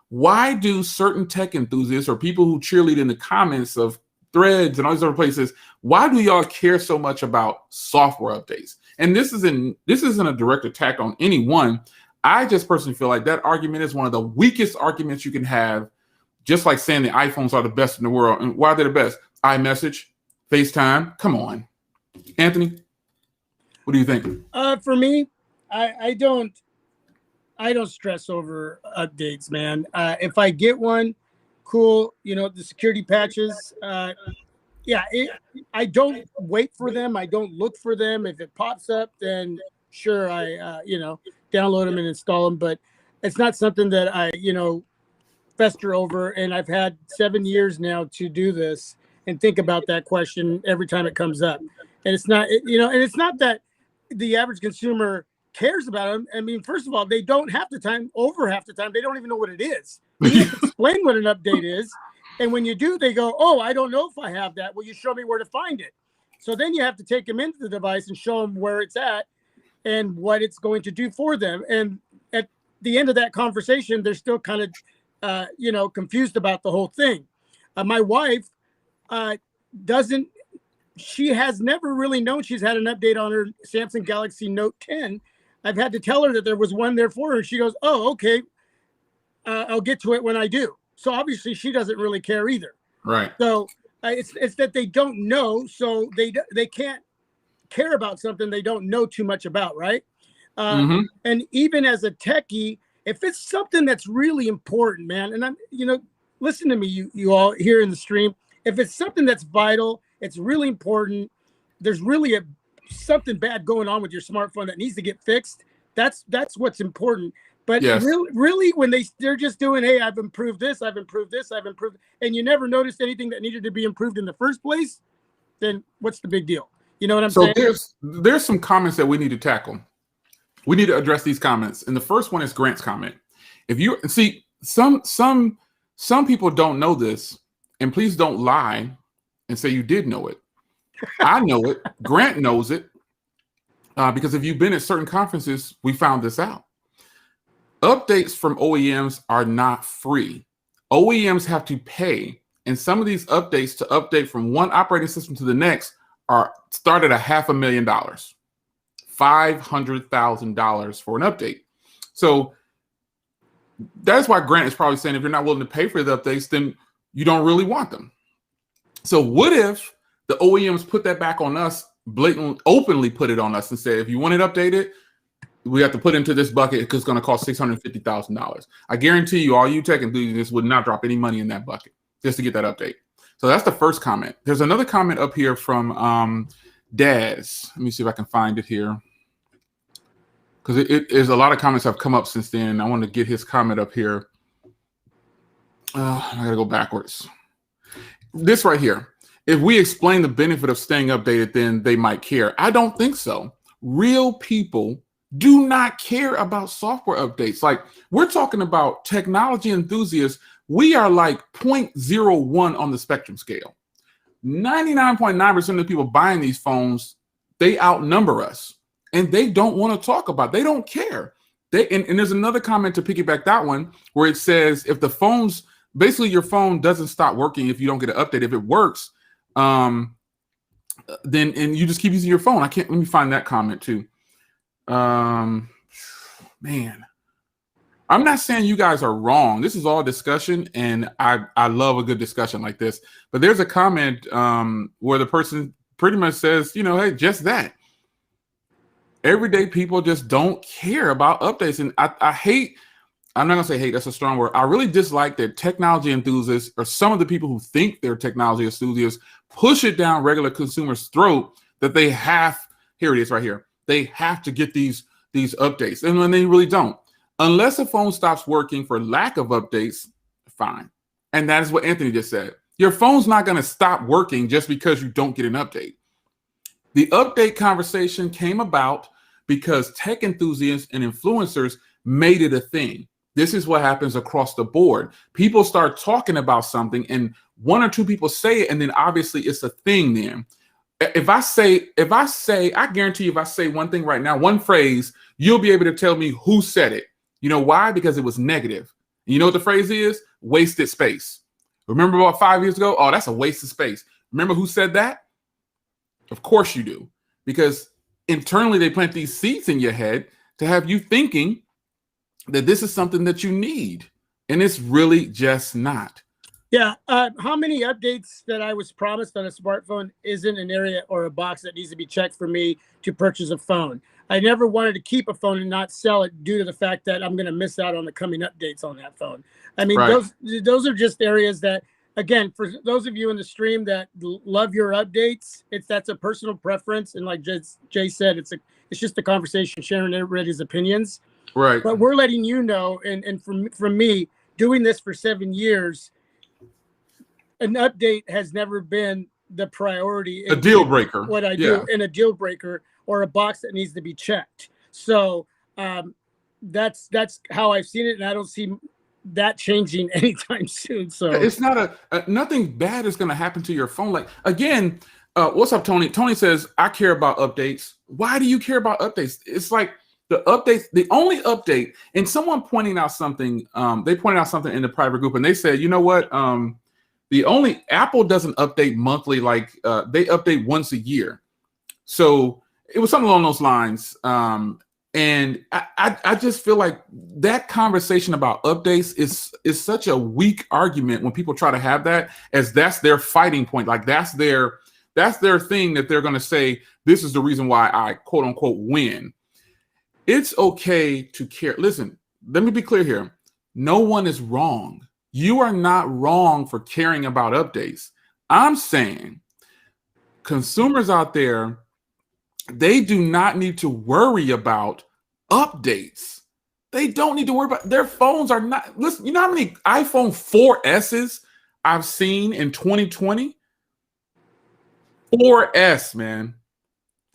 Why do certain tech enthusiasts or people who cheerlead in the comments of threads and all these other places, why do y'all care so much about software updates? And this isn't a direct attack on anyone. I just personally feel like that argument is one of the weakest arguments you can have, just like saying the iPhones are the best in the world. And why are they the best? iMessage, FaceTime, come on. Anthony, what do you think? For me, I don't stress over updates, man. If I get one, cool. The security patches. I don't wait for them. I don't look for them. If it pops up, then sure, I download them and install them. But it's not something that I fester over. And I've had 7 years now to do this and think about that question every time it comes up. And it's not, and it's not that the average consumer cares about them. I mean, first of all, they don't half the time, they don't even know what it is. You have to explain what an update is. And when you do, they go, oh, I don't know if I have that. Well, you show me where to find it. So then you have to take them into the device and show them where it's at and what it's going to do for them. And at the end of that conversation, they're still kind of, confused about the whole thing. My wife she has never really known she's had an update on her Samsung Galaxy Note 10. I've had to tell her that there was one there for her. She goes, oh, okay. I'll get to it when I do. So obviously she doesn't really care either. Right. So it's that they don't know. So they can't care about something they don't know too much about. Right. And even as a techie, if it's something that's really important, man, and I'm, listen to me, you all here in the stream, if it's something that's vital, it's really important, there's really something bad going on with your smartphone that needs to get fixed, that's what's important. But Yes. really, when they're just doing, hey, I've improved this, I've improved this, I've improved, and you never noticed anything that needed to be improved in the first place, then what's the big deal? You know what I'm saying? There's some comments that we need to tackle. We need to address these comments. And the first one is Grant's comment. If you see some people don't know this, and please don't lie and say you did know it. I know it. Grant knows it. Because if you've been at certain conferences, we found this out. Updates from OEMs are not free. OEMs have to pay. And some of these updates to update from one operating system to the next are started at $500,000, $500,000 for an update. So that's why Grant is probably saying if you're not willing to pay for the updates, then you don't really want them. So what if the OEMs put that back on us, blatantly, openly put it on us and say, if you want it updated, we have to put into this bucket because it's going to cost $650,000. I guarantee you, all you tech enthusiasts would not drop any money in that bucket just to get that update. So that's the first comment. There's another comment up here from Daz. Let me see if I can find it here. Because it is a lot of comments have come up since then. I want to get his comment up here. I got to go backwards. This right here. If we explain the benefit of staying updated, then they might care. I don't think so. Real people do not care about software updates. Like, we're talking about technology enthusiasts. We are like 0.01 on the spectrum scale. 99.9% of the people buying these phones, they outnumber us. And they don't want to talk about it. They don't care. And there's another comment to piggyback that one where it says if the phone's, basically your phone doesn't stop working if you don't get an update. If it works, then and you just keep using your phone. Let me find that comment too. Man, I'm not saying you guys are wrong. This is all discussion, and I love a good discussion like this. But there's a comment where the person pretty much says, hey, just that. Everyday people just don't care about updates. And I hate, I'm not gonna say hate, that's a strong word. I really dislike that technology enthusiasts or some of the people who think they're technology enthusiasts push it down regular consumers' throat that they have, here it is right here. They have to get these updates. And when they really don't. Unless a phone stops working for lack of updates, fine. And that is what Anthony just said. Your phone's not going to stop working just because you don't get an update. The update conversation came about because tech enthusiasts and influencers made it a thing. This is what happens across the board. People start talking about something and one or two people say it, and then obviously it's a thing then. If I say, I guarantee you if I say one thing right now, one phrase, you'll be able to tell me who said it. You know why? Because it was negative. And you know what the phrase is? Wasted space. Remember about 5 years ago? Oh, that's a waste of space. Remember who said that? Of course you do. Because internally they plant these seeds in your head to have you thinking that this is something that you need. And it's really just not. Yeah. How many updates that I was promised on a smartphone isn't an area or a box that needs to be checked for me to purchase a phone? I never wanted to keep a phone and not sell it due to the fact that I'm going to miss out on the coming updates on that phone. I mean, right. those are just areas that, again, for those of you in the stream that love your updates, that's a personal preference. And like Jay said, it's just a conversation, sharing everybody's opinions. Right. But we're letting you know, and from me doing this for 7 years, an update has never been the priority. A deal breaker. What I do in a deal breaker or a box that needs to be checked. So that's how I've seen it, and I don't see that changing anytime soon. So it's not nothing bad is going to happen to your phone. Like, again, what's up, Tony? Tony says, I care about updates. Why do you care about updates? It's like the updates, the only update, and someone pointing out something, they pointed out something in the private group, and they said, you know what? Apple doesn't update monthly, like they update once a year. So it was something along those lines. And I just feel like that conversation about updates is such a weak argument when people try to have that as that's their fighting point. Like that's their thing that they're going to say, this is the reason why I quote unquote win. It's okay to care. Listen, let me be clear here. No one is wrong. You are not wrong for caring about updates. I'm saying consumers out there, they do not need to worry about updates. They don't need to worry about their phones are not. Listen, you know how many iPhone 4S's I've seen in 2020? 4S, man.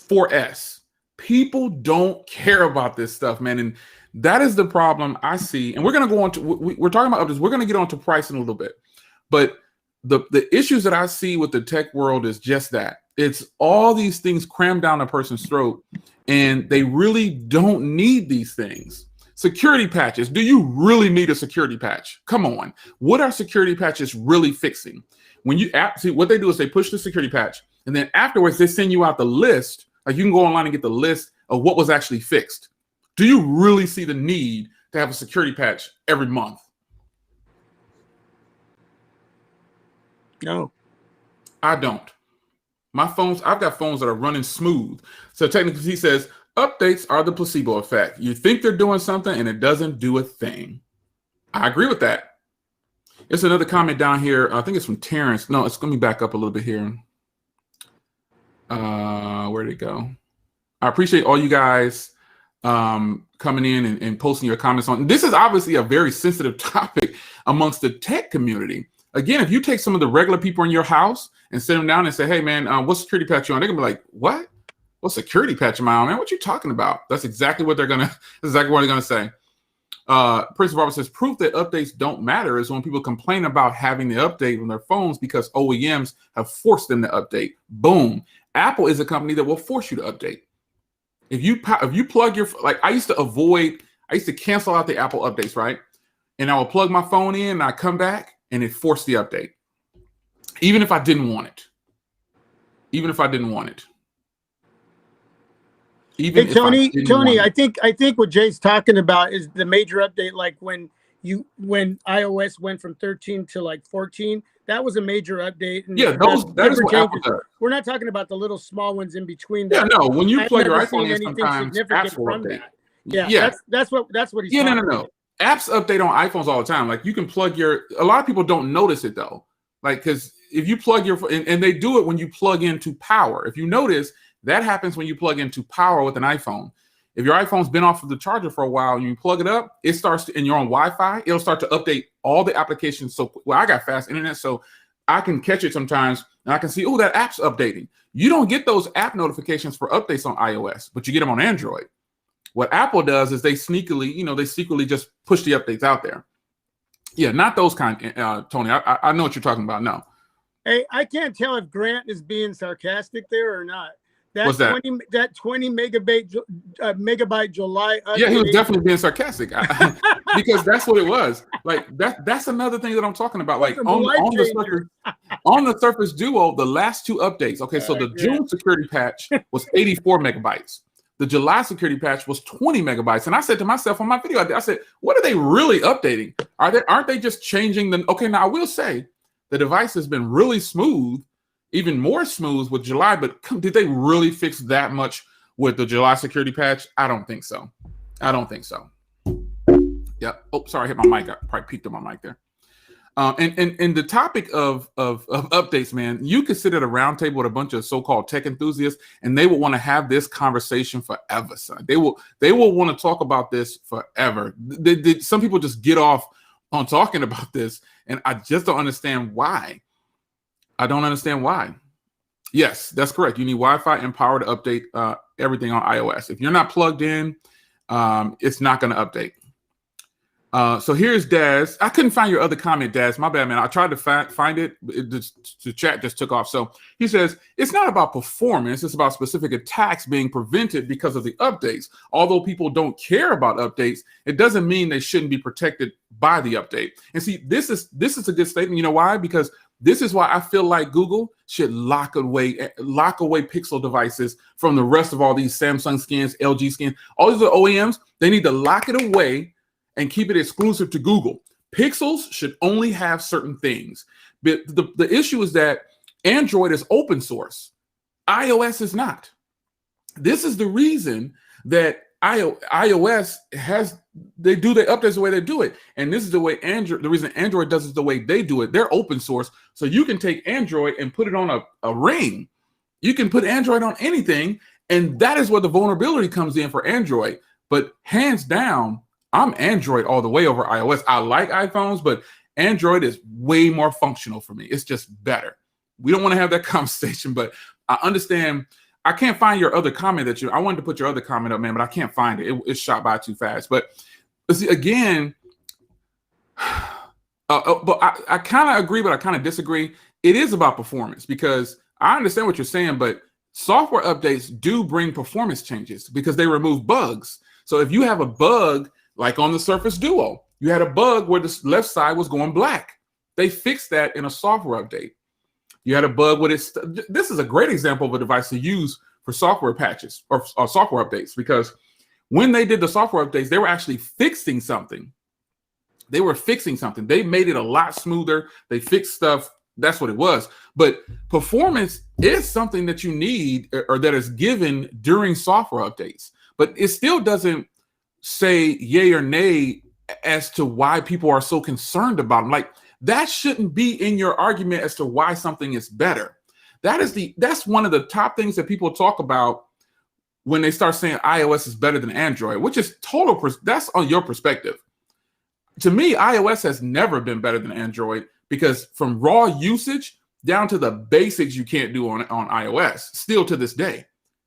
4S. People don't care about this stuff, man. And that is the problem I see. And we're going to go on to, we're talking about updates. We're going to get on to pricing a little bit. But the issues that I see with the tech world is just that. It's all these things crammed down a person's throat, and they really don't need these things. Security patches. Do you really need a security patch? Come on. What are security patches really fixing? When you see what they do is they push the security patch, and then afterwards they send you out the list. Like you can go online and get the list of what was actually fixed. Do you really see the need to have a security patch every month? No, I don't. My phones, I've got phones that are running smooth. So technically he says, updates are the placebo effect. You think they're doing something and it doesn't do a thing. I agree with that. It's another comment down here. I think it's from Terrence. No, it's going to be back up a little bit here. Where'd it go? I appreciate all you guys coming in and posting your comments on. This is obviously a very sensitive topic amongst the tech community. Again, if you take some of the regular people in your house and sit them down and say, hey, man, what security patch you on? They're going to be like, what? What security patch am I on, man? What you talking about? That's exactly what they're going to say. Prince Robert says, proof that updates don't matter is when people complain about having the update on their phones because OEMs have forced them to update. Boom. Apple is a company that will force you to update. If you plug your, like I used to cancel out the Apple updates, right? And I will plug my phone in and I come back and it forced the update. Even if I didn't want it. Even if I didn't want it. Even hey, Tony, I think what Jay's talking about is the major update, like when iOS went from 13 to like 14, that was a major update. And yeah, that is what Apple does. We're not talking about the little small ones in between. Yeah, no, when you plug your iPhone in, sometimes apps will update. Yeah, that's what he's talking about. No. Apps update on iPhones all the time. Like you can plug a lot of people don't notice it though. Like, because if you plug and they do it when you plug into power. If you notice, that happens when you plug into power with an iPhone. If your iPhone's been off of the charger for a while and you plug it up, it starts to, and you're on Wi-Fi, it'll start to update all the applications. So, I got fast internet, so I can catch it sometimes and I can see, oh, that app's updating. You don't get those app notifications for updates on iOS, but you get them on Android. What Apple does is they secretly just push the updates out there. Yeah, not those kind, Tony. I know what you're talking about. No. Hey, I can't tell if Grant is being sarcastic there or not. What's that? 20 megabyte July update. Yeah, he was definitely being sarcastic because that's what it was. Like that's another thing that I'm talking about. Like on the Surface Duo, the last two updates. Okay, so the June security patch was 84 megabytes. The July security patch was 20 megabytes. And I said to myself on my video, I said, what are they really updating? Aren't they just changing the? Okay, now I will say the device has been really smooth. Even more smooth with July, but did they really fix that much with the July security patch? I don't think so. Yeah. Oh, sorry, I hit my mic. I probably peeked on my mic there. And the topic of updates, man, you could sit at a round table with a bunch of so-called tech enthusiasts, and they will want to have this conversation forever, son. They will want to talk about this forever. Some people just get off on talking about this, and I just don't understand why. I don't understand why. Yes, that's correct. You need Wi-Fi and power to update everything on iOS. If you're not plugged in, it's not going to update. So here's Daz. I couldn't find your other comment, Daz. My bad, man. I tried to find it. The chat just took off. So he says, it's not about performance. It's about specific attacks being prevented because of the updates. Although people don't care about updates, it doesn't mean they shouldn't be protected by the update. And see, this is a good statement. You know why? Because this is why I feel like Google should lock away Pixel devices from the rest of all these Samsung skins, LG skins. All these OEMs, they need to lock it away and keep it exclusive to Google. Pixels should only have certain things. But the issue is that Android is open source. iOS is not. This is the reason that iOS they do their updates the way they do it. And this is the way the reason Android does it the way they do it. They're open source. So you can take Android and put it on a ring. You can put Android on anything. And that is where the vulnerability comes in for Android. But hands down, I'm Android all the way over iOS. I like iPhones, but Android is way more functional for me. It's just better. We don't want to have that conversation, but I understand. I can't find your other comment I wanted to put your other comment up, man, but I can't find it. It shot by too fast. But see, again, but I kind of agree, but I kind of disagree. It is about performance, because I understand what you're saying, but software updates do bring performance changes because they remove bugs. So if you have a bug, like on the Surface Duo, you had a bug where the left side was going black. They fixed that in a software update. You had a bug with it. This is a great example of a device to use for software patches or software updates, because when they did the software updates, they were actually fixing something. They were fixing something. They made it a lot smoother. They fixed stuff. That's what it was. But performance is something that you need, or that is given during software updates. But it still doesn't say yay or nay as to why people are so concerned about them. Like, that shouldn't be in your argument as to why something is better. That's one of the top things that people talk about when they start saying iOS is better than Android, which is that's on your perspective. To me, iOS has never been better than Android, because from raw usage down to the basics you can't do on iOS, still to this day.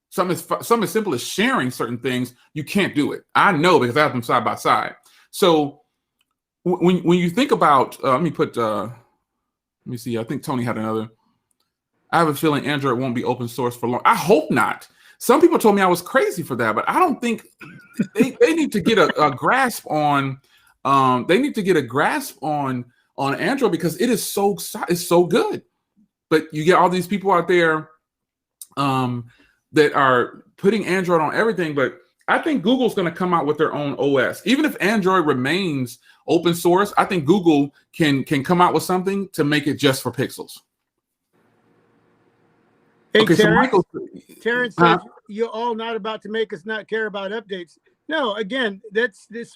Something as simple as sharing certain things, you can't do it. I know, because I have them side by side. So when you think about, let me see. I think Tony had another. I have a feeling Android won't be open source for long. I hope not. Some people told me I was crazy for that, but I don't think they need to get a grasp on. They need to get a grasp on Android, because it's so good. But you get all these people out there that are putting Android on everything. But I think Google's going to come out with their own OS. Even if Android remains open source, I think Google can come out with something to make it just for Pixels. Hey, okay, Terrence says you're all not about to make us not care about updates. No, again,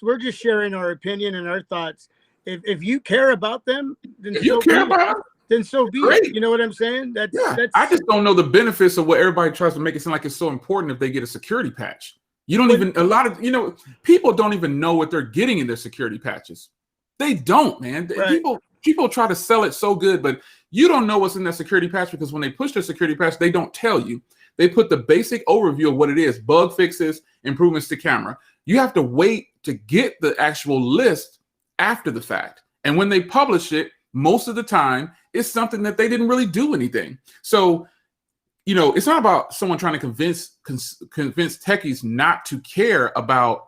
we're just sharing our opinion and our thoughts. If you care about them, then so be it. You know what I'm saying? That's I just don't know the benefits of what everybody tries to make it seem like it's so important if they get a security patch. People don't even know what they're getting in their security patches. They don't, man. Right. People try to sell it so good, but you don't know what's in that security patch, because when they push the security patch, they don't tell you. They put the basic overview of what it is: bug fixes, improvements to camera. You have to wait to get the actual list after the fact. And when they publish it, most of the time, it's something that they didn't really do anything. So, it's not about someone trying to convince techies not to care about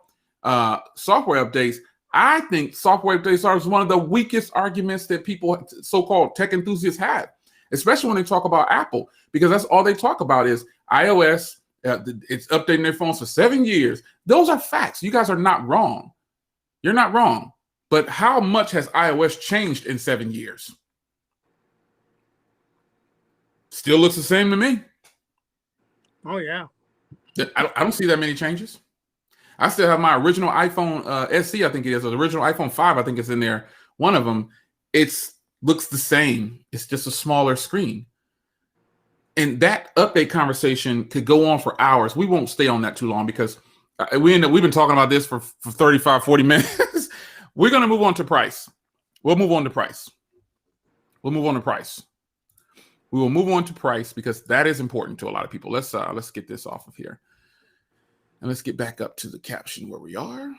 software updates. I think software updates are one of the weakest arguments that people, so-called tech enthusiasts, have, especially when they talk about Apple, because that's all they talk about is iOS. It's updating their phones for 7 years. Those are facts. You guys are not wrong. You're not wrong. But how much has iOS changed in 7 years? Still looks the same to me. Oh, yeah. I don't see that many changes. I still have my original iPhone SC, I think it is, or the original iPhone 5, I think it's in there. One of them, looks the same. It's just a smaller screen. And that update conversation could go on for hours. We won't stay on that too long, because we've been talking about this for 35, 40 minutes. We're going to move on to price. We will move on to price because that is important to a lot of people. Let's get this off of here. And let's get back up to the caption where we are.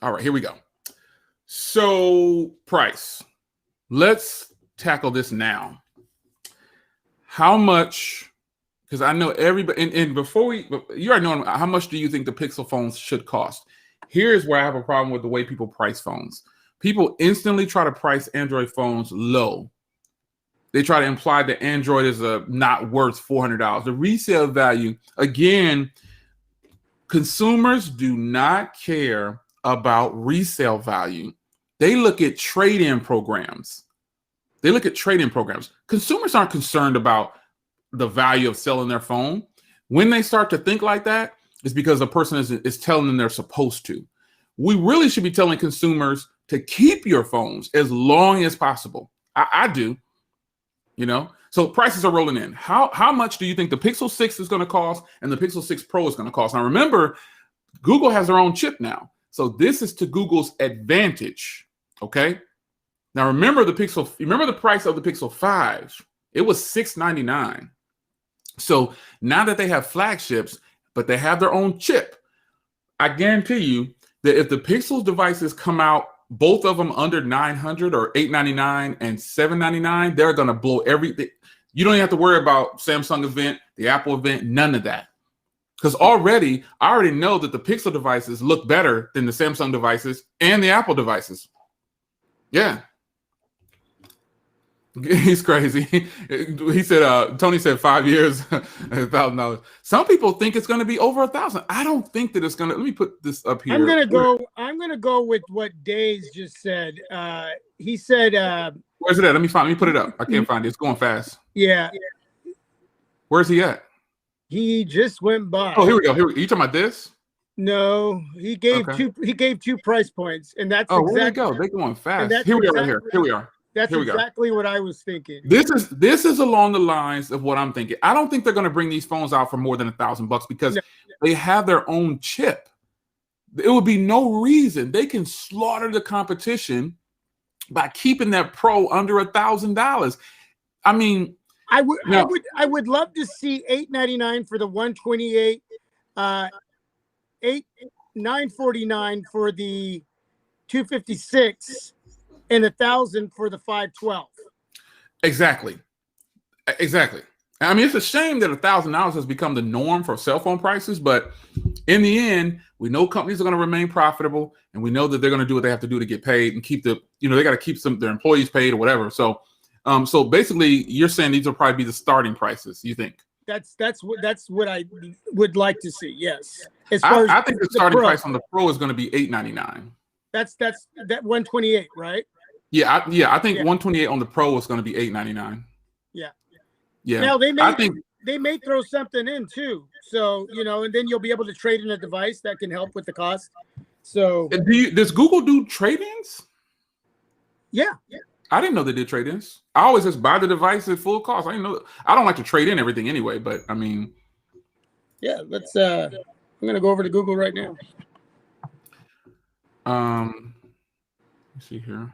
All right, here we go. So, price. Let's tackle this now. How much, because I know everybody, and before you already know, how much do you think the Pixel phones should cost? Here's where I have a problem with the way people price phones. People instantly try to price Android phones low. They try to imply that Android is not worth $400. The resale value, again, consumers do not care about resale value. They look at trade-in programs. Consumers aren't concerned about the value of selling their phone. When they start to think like that, it's because the person is telling them they're supposed to. We really should be telling consumers to keep your phones as long as possible. I do. So prices are rolling in. How much do you think the Pixel 6 is going to cost and the Pixel 6 Pro is going to cost? Now, remember, Google has their own chip now. So this is to Google's advantage. Okay. Now remember the price of the Pixel 5. It was $699. So now that they have flagships, but they have their own chip, I guarantee you that if the Pixel devices come out, both of them under $900 or $899 and $799, they're going to blow everything. You don't even have to worry about Samsung event, the Apple event, none of that. Because I already know that the Pixel devices look better than the Samsung devices and the Apple devices. Yeah. He's crazy. He said, Tony said 5 years, $1,000. Some people think it's going to be over 1,000. I don't think that it's going to. Let me put this up here. I'm going to go with what Days just said. He said, where's it at? Let me put it up. I can't find it. It's going fast. Yeah. Where's he at? He just went by. Oh, here we go. Are you talking about this? No, he gave two price points, and that's where they go? They're going fast. Here we are, right here. Here we are. That's exactly what I was thinking. This is along the lines of what I'm thinking. I don't think they're going to bring these phones out for more than $1,000 because they have their own chip. It would be no reason they can slaughter the competition by keeping that Pro under $1,000. I mean, I would love to see $899 for the 128, $949 for the 256. And 1,000 for the 512. Exactly. I mean, it's a shame that $1,000 has become the norm for cell phone prices, but in the end, we know companies are going to remain profitable, and we know that they're going to do what they have to do to get paid and keep they got to keep their employees paid or whatever. So, so basically, you're saying these will probably be the starting prices. You think? That's what I would like to see. Yes. I think the starting price on the Pro is going to be $899. That's that 128, right? Yeah, I think 128 on the Pro is going to be $899. Yeah. Now they may throw something in too. So, and then you'll be able to trade in a device that can help with the cost. So does Google do trade-ins? Yeah. I didn't know they did trade-ins. I always just buy the device at full cost. I didn't know. I don't like to trade in everything anyway, but I mean, yeah, let's I'm going to go over to Google right now. Let's see here.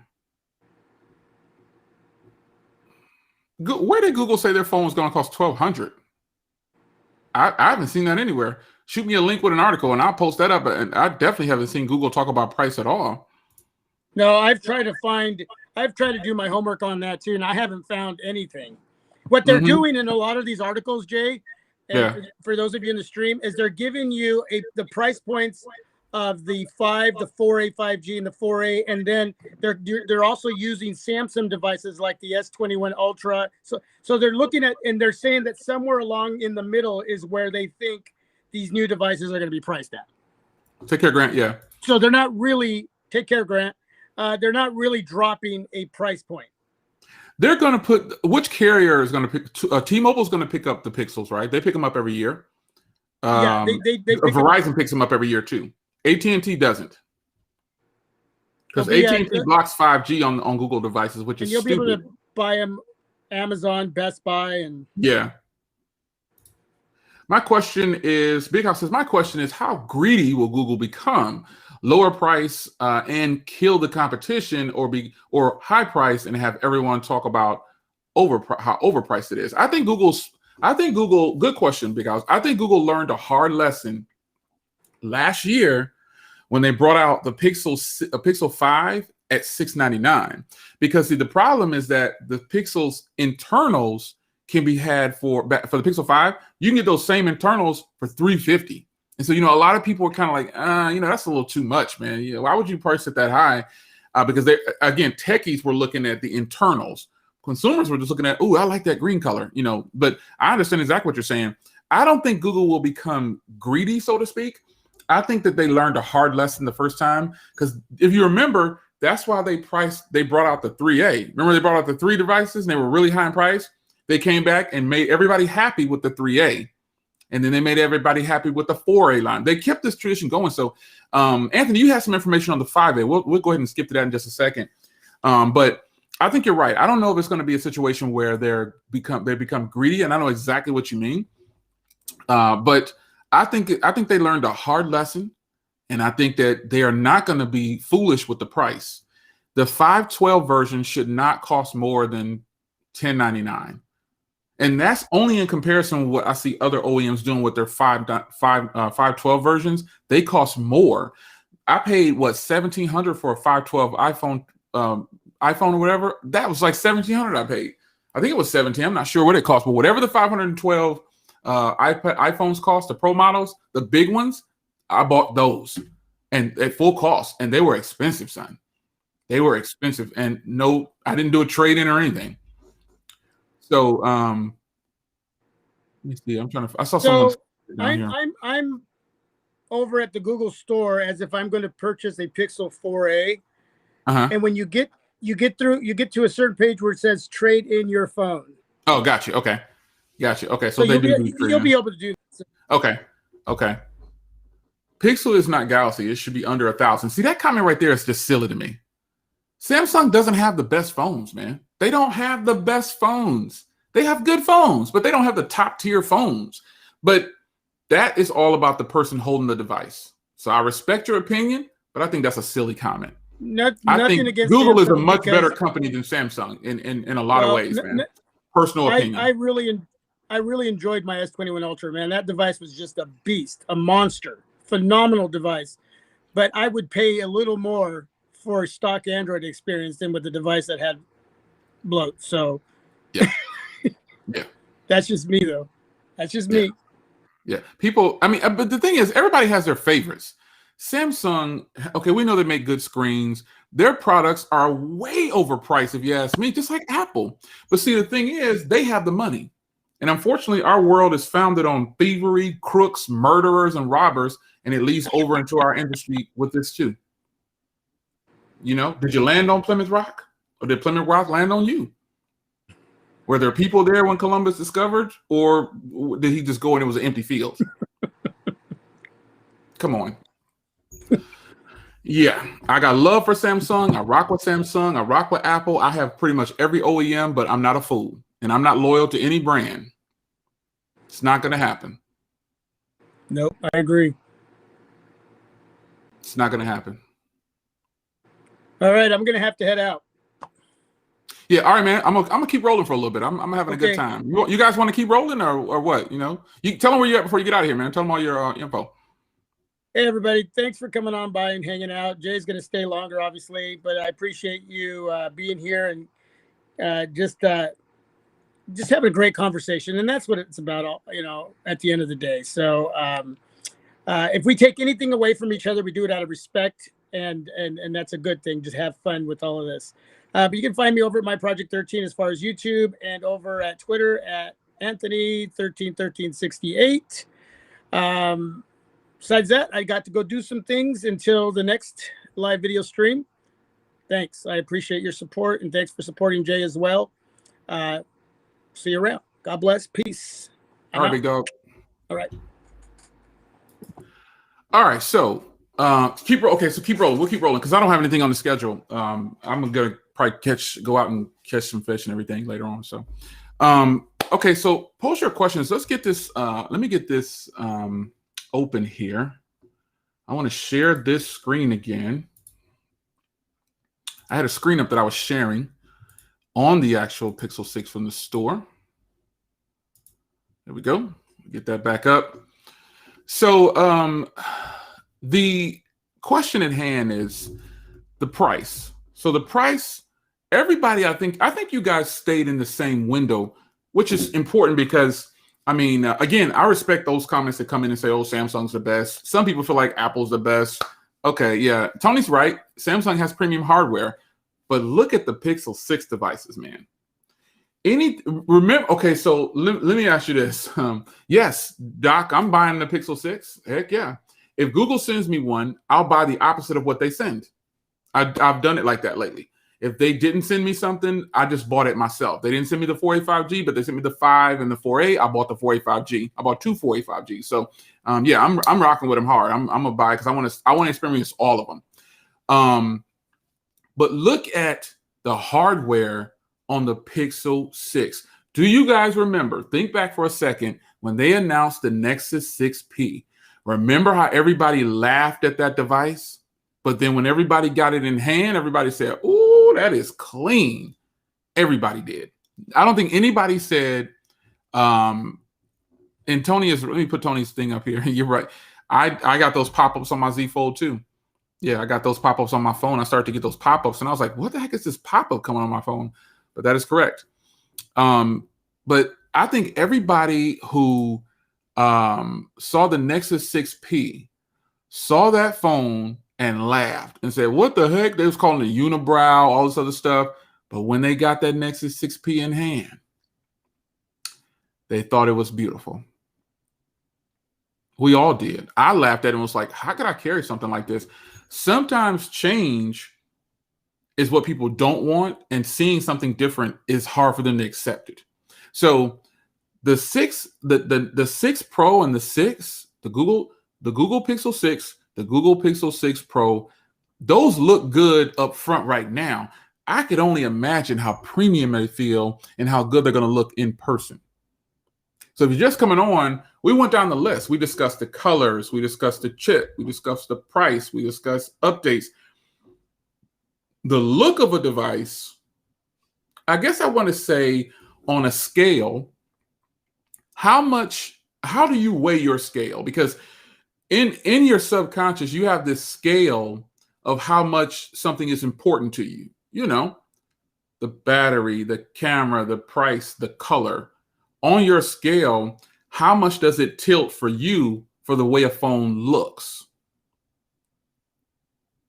Where did Google say their phone was going to cost $1,200? I haven't seen that anywhere. Shoot me a link with an article and I'll post that up. And I definitely haven't seen Google talk about price at all. No, I've tried to do my homework on that too, and I haven't found anything. What they're doing in a lot of these articles, Jay, and for those of you in the stream, is they're giving you the price points of the 5, the 4A 5G, and the 4A, and then they're also using Samsung devices like the S21 Ultra. So they're looking at, and they're saying that somewhere along in the middle is where they think these new devices are going to be priced at. Take care, Grant. Yeah. So they're not really Grant. They're not really dropping a price point. They're going to put which carrier is going to pick? T-Mobile is going to pick up the Pixels, right? They pick them up every year. Yeah, they Verizon picks them up every year too. AT&T doesn't, because AT&T blocks 5G on Google devices, which is stupid. You'll be able to buy them Amazon, Best Buy, and My question is, Big House says, my question is, how greedy will Google become? Lower price and kill the competition, or high price and have everyone talk about how overpriced it is? I think Google. Good question, Big House. I think Google learned a hard lesson last year when they brought out the Pixel 5 at $699, because the problem is that the Pixel's internals can be had for the Pixel 5. You can get those same internals for $350. And so, a lot of people are kind of like, that's a little too much, man. Why would you price it that high? Because techies were looking at the internals. Consumers were just looking at, I like that green color, But I understand exactly what you're saying. I don't think Google will become greedy, so to speak. I think that they learned a hard lesson the first time, because if you remember, that's why they brought out the 3A. Remember, they brought out the 3 devices and they were really high in price. They came back and made everybody happy with the 3A. And then they made everybody happy with the 4A line. They kept this tradition going. So, Anthony, you have some information on the 5A. We'll go ahead and skip to that in just a second. But I think you're right. I don't know if it's going to be a situation where they become greedy, and I know exactly what you mean. But I think they learned a hard lesson And I think that they are not going to be foolish with the price. The 512 version should not cost more than $10.99. And that's only in comparison with what I see other OEMs doing with their 512 versions. They cost more. I paid what, $1,700 for a 512 iPhone or whatever. That was like $1,700 I paid. I think it was $1,700. I'm not sure what it cost, but whatever the 512 iPhones cost, the Pro models, the big ones, I bought those and at full cost, and they were expensive, son. They were expensive, and no, I didn't do a trade-in or anything. So, let me see. I'm trying to. I saw someone. I'm over at the Google store as if I'm going to purchase a Pixel 4a, and when you get to a certain page where it says trade in your phone. Oh, gotcha. Okay, gotcha. Okay, so they you'll be able to do that. Okay. Pixel is not Galaxy. It should be under 1,000. See, that comment right there is just silly to me. Samsung doesn't have the best phones, man. They don't have the best phones. They have good phones, but they don't have the top tier phones. But that is all about the person holding the device. So I respect your opinion, but I think that's a silly comment. I think Google is a much better company than Samsung in a lot of ways, man. Personal opinion. I really enjoyed my S21 Ultra, man. That device was just a beast, a monster, phenomenal device. But I would pay a little more for stock Android experience than with the device that had bloat. So yeah. That's just me, though. That's just me. Yeah. People, I mean, but the thing is, everybody has their favorites. Samsung, okay, we know they make good screens. Their products are way overpriced, if you ask me, just like Apple. But see, the thing is, they have the money. And unfortunately, our world is founded on thievery, crooks, murderers, and robbers, and it leads over into our industry with this too. You know, did you land on Plymouth Rock? Or did Plymouth Rock land on you? Were there people there when Columbus discovered? Or did he just go and it was an empty field? Come on. Yeah, I got love for Samsung. I rock with Samsung. I rock with Apple. I have pretty much every OEM, but I'm not a fool. And I'm not loyal to any brand. It's not going to happen. Nope, I agree. It's not going to happen. All right, I'm going to have to head out. Yeah, all right, man. I'm gonna keep rolling for a little bit. I'm having a good time. You guys want to keep rolling or what? You know, you tell them where you're at before you get out of here, man. Tell them all your info. Hey, everybody. Thanks for coming on by and hanging out. Jay's going to stay longer, obviously, but I appreciate you being here and just having a great conversation. And that's what it's about, you know, at the end of the day. So if we take anything away from each other, we do it out of respect. And that's a good thing. Just have fun with all of this. But you can find me over at My Project 13 as far as YouTube, and over at Twitter at Anthony131368. Besides that, I got to go do some things until the next live video stream. Thanks. I appreciate your support, and thanks for supporting Jay as well. See you around. God bless. Peace. All right, big dog. All right. All right. So keep rolling. We'll keep rolling because I don't have anything on the schedule. I'm gonna probably go out and catch some fish and everything later on. So okay, so post your questions. Let's get this. Let me get this open here. I want to share this screen again. I had a screen up that I was sharing on the actual Pixel 6 from the store. There we go. Get that back up. So the question at hand is the price. So the price, everybody, I think you guys stayed in the same window, which is important because, I mean, again, I respect those comments that come in and say, oh, Samsung's the best. Some people feel like Apple's the best. Okay, yeah, Tony's right. Samsung has premium hardware, but look at the Pixel 6 devices, man. Okay, so let me ask you this. Yes, Doc, I'm buying the Pixel 6. Heck yeah. If Google sends me one, I'll buy the opposite of what they send. I've done it like that lately. If they didn't send me something, I just bought it myself. They didn't send me the 485G, but they sent me the 5 and the 4A. I bought the 485G. I bought two 485Gs. So yeah, I'm rocking with them hard. I'm gonna buy because I want to experience all of them. But look at the hardware on the Pixel 6. Do you guys remember? Think back for a second when they announced the Nexus 6P. Remember how everybody laughed at that device? But then when everybody got it in hand, everybody said, "Ooh, that is clean." Everybody did. I don't think anybody said, and Tony is, let me put Tony's thing up here. You're right. I got those pop-ups on my Z Fold too. Yeah, I got those pop-ups on my phone. I started to get those pop-ups and I was like, what the heck is this pop-up coming on my phone? But that is correct. But I think everybody who saw the Nexus 6P saw that phone and laughed and said, what the heck? They was calling it unibrow, all this other stuff. But when they got that Nexus 6P in hand, they thought it was beautiful. We all did. I laughed at it and was like, how could I carry something like this? Sometimes change is what people don't want, and seeing something different is hard for them to accept it. So the 6 Pro and the 6, the Google Pixel 6, the Google Pixel 6 Pro, those look good up front right now. I could only imagine how premium they feel and how good they're going to look in person. So if you're just coming on, we went down the list. We discussed the colors, we discussed the chip, we discussed the price, we discussed updates. The look of a device, I guess I want to say on a scale, how do you weigh your scale? Because in your subconscious, you have this scale of how much something is important to you. You know, the battery, the camera, the price, the color. On your scale, how much does it tilt for you for the way a phone looks?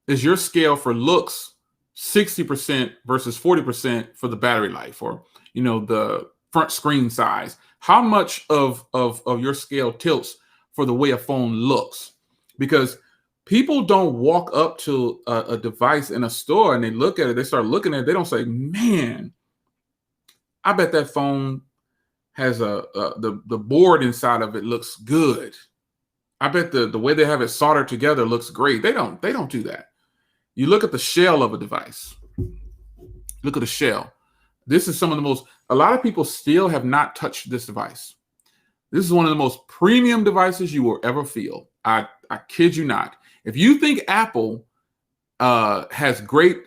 Is your scale for looks 60% versus 40% for the battery life, or, you know, the front screen size? How much of your scale tilts for the way a phone looks? Because people don't walk up to a device in a store and they look at it, they start looking at it, they don't say, man, I bet that phone has the board inside of it looks good. I bet the way they have it soldered together looks great. They don't do that. You look at the shell of a device. Look at the shell. This is some of the most, a lot of people still have not touched this device. This is one of the most premium devices you will ever feel. I kid you not. If you think Apple has great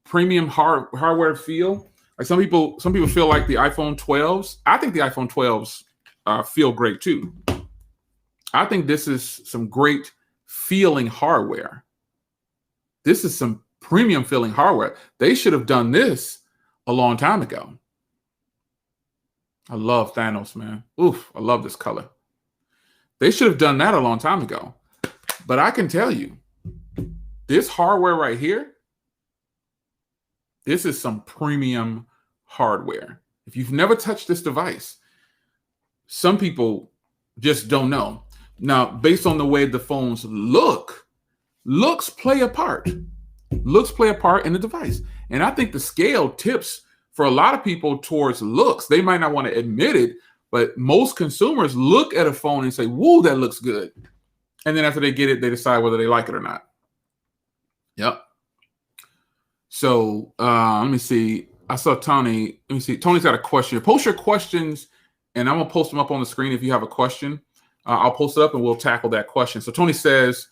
premium hardware feel, like some people feel like the iPhone 12s. I think the iPhone 12s feel great too. I think this is some great feeling hardware. This is some premium feeling hardware. They should have done this a long time ago. I love Thanos, man. Oof, I love this color. They should have done that a long time ago. But I can tell you, this hardware right here, this is some premium hardware. If you've never touched this device, some people just don't know. Now, based on the way the phones look, looks play a part. Looks play a part in the device. And I think the scale tips for a lot of people towards looks. They might not want to admit it, but most consumers look at a phone and say, whoa, that looks good. And then after they get it, they decide whether they like it or not. Yep. So let me see. I saw Tony. Let me see. Tony's got a question. Post your questions, and I'm going to post them up on the screen if you have a question. I'll post it up, and we'll tackle that question. So Tony says,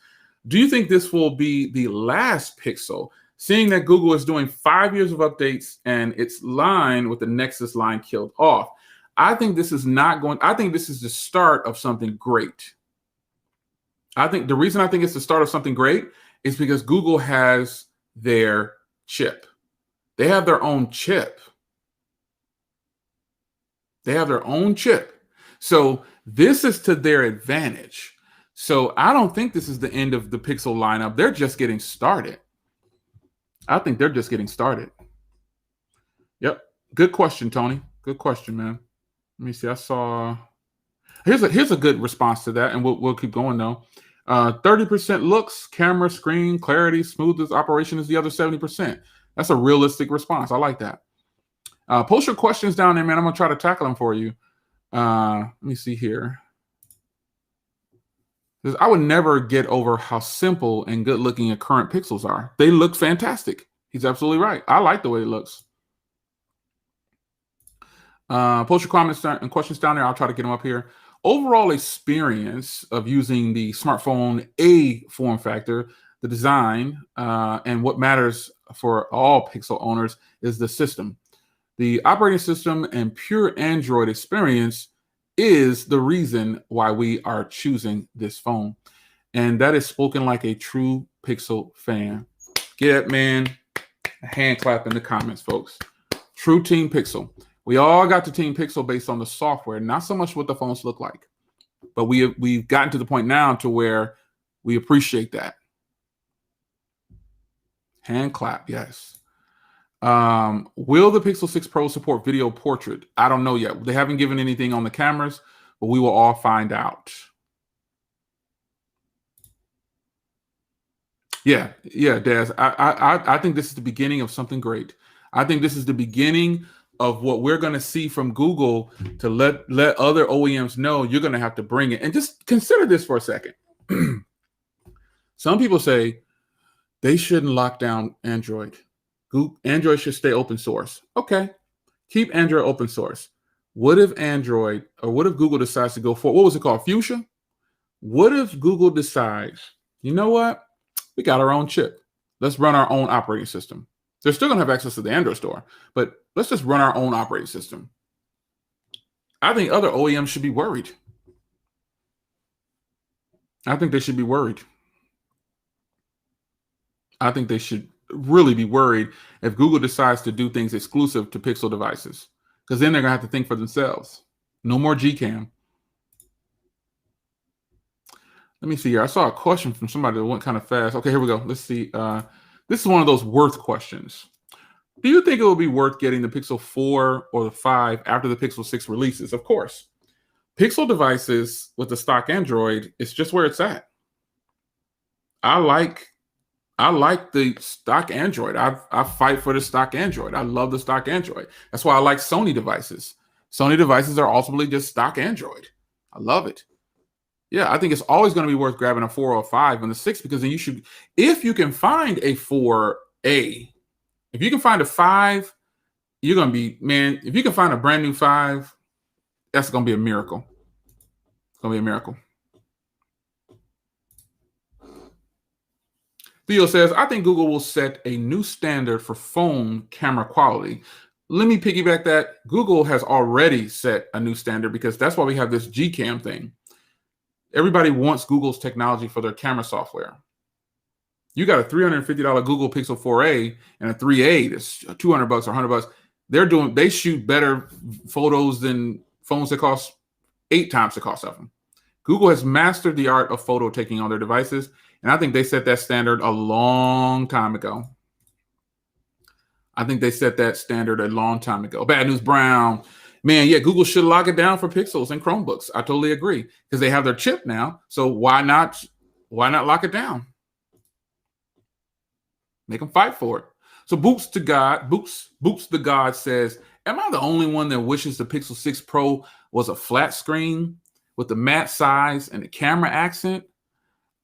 do you think this will be the last Pixel? Seeing that Google is doing 5 years of updates and its line with the Nexus line killed off. I think this is not going. I think this is the start of something great. I think the reason I think it's the start of something great is because Google has their chip. They have their own chip. They have their own chip. So this is to their advantage. So I don't think this is the end of the Pixel lineup. They're just getting started. I think they're just getting started. Yep. Good question, Tony. Good question, man. Let me see. I saw. Here's a good response to that, and we'll keep going though. 30% looks, camera, screen, clarity, smoothness, operation is the other 70%. That's a realistic response. I like that. Post your questions down there, man. I'm gonna try to tackle them for you. Let me see here. I would never get over how simple and good looking your current Pixels are. They look fantastic. He's absolutely right. I like the way it looks. Post your comments and questions down there. I'll try to get them up here. overall experience of using the smartphone A form factor, the design, and what matters for all Pixel owners is the system. The operating system and pure Android experience is the reason why we are choosing this phone. And that is spoken like a true Pixel fan. Get it, man. A hand clap in the comments, folks. True Team Pixel. We all got to Team Pixel based on the software, not so much what the phones look like. But we've gotten to the point now to where we appreciate that. Hand clap, yes. Will the Pixel 6 Pro support video portrait? I don't know yet. They haven't given anything on the cameras, but we will all find out. Yeah, Daz. I think this is the beginning of something great. I think this is the beginning of what we're going to see from Google to let other OEMs know you're going to have to bring it. And just consider this for a second. Some people say they shouldn't lock down Android. Android should stay open source. Okay, keep Android open source. What if Android, or what if Google decides to go for, what was it called, Fuchsia? What if Google decides, you know what? We got our own chip. Let's run our own operating system. They're still going to have access to the Android store, but let's just run our own operating system. I think other OEMs should be worried. I think they should be worried. I think they should really be worried if Google decides to do things exclusive to Pixel devices, because then they're going to have to think for themselves. No more Gcam. Let me see here. I saw a question from somebody that went kind of fast. Okay, here we go. Let's see. This is one of those worth questions. Do you think it will be worth getting the Pixel 4 or the 5 after the Pixel 6 releases? Of course. Pixel devices with the stock Android, it's just where it's at. I like the stock Android. I fight for the stock Android. I love the stock Android. That's why I like Sony devices. Sony devices are ultimately just stock Android. I love it. Yeah, I think it's always going to be worth grabbing a 4 or a 5 and the 6, because then you should, if you can find a 4A, if you can find a 5, you're going to be, man, if you can find a brand new 5, that's going to be a miracle. It's going to be a miracle. Theo says, I think Google will set a new standard for phone camera quality. Let me piggyback that. Google has already set a new standard, because that's why we have this Gcam thing. Everybody wants Google's technology for their camera software. You got a $350 Google Pixel 4a and a 3a that's $200 or $100. They shoot better photos than phones that cost 8 times the cost of them. Google has mastered the art of photo taking on their devices, and I think they set that standard a long time ago. I think they set that standard a long time ago. Bad News Brown. Man, yeah, Google should lock it down for Pixels and Chromebooks. I totally agree, because they have their chip now. So why not lock it down? Make them fight for it. So Boots the God says, am I the only one that wishes the Pixel 6 Pro was a flat screen with the matte size and the camera accent?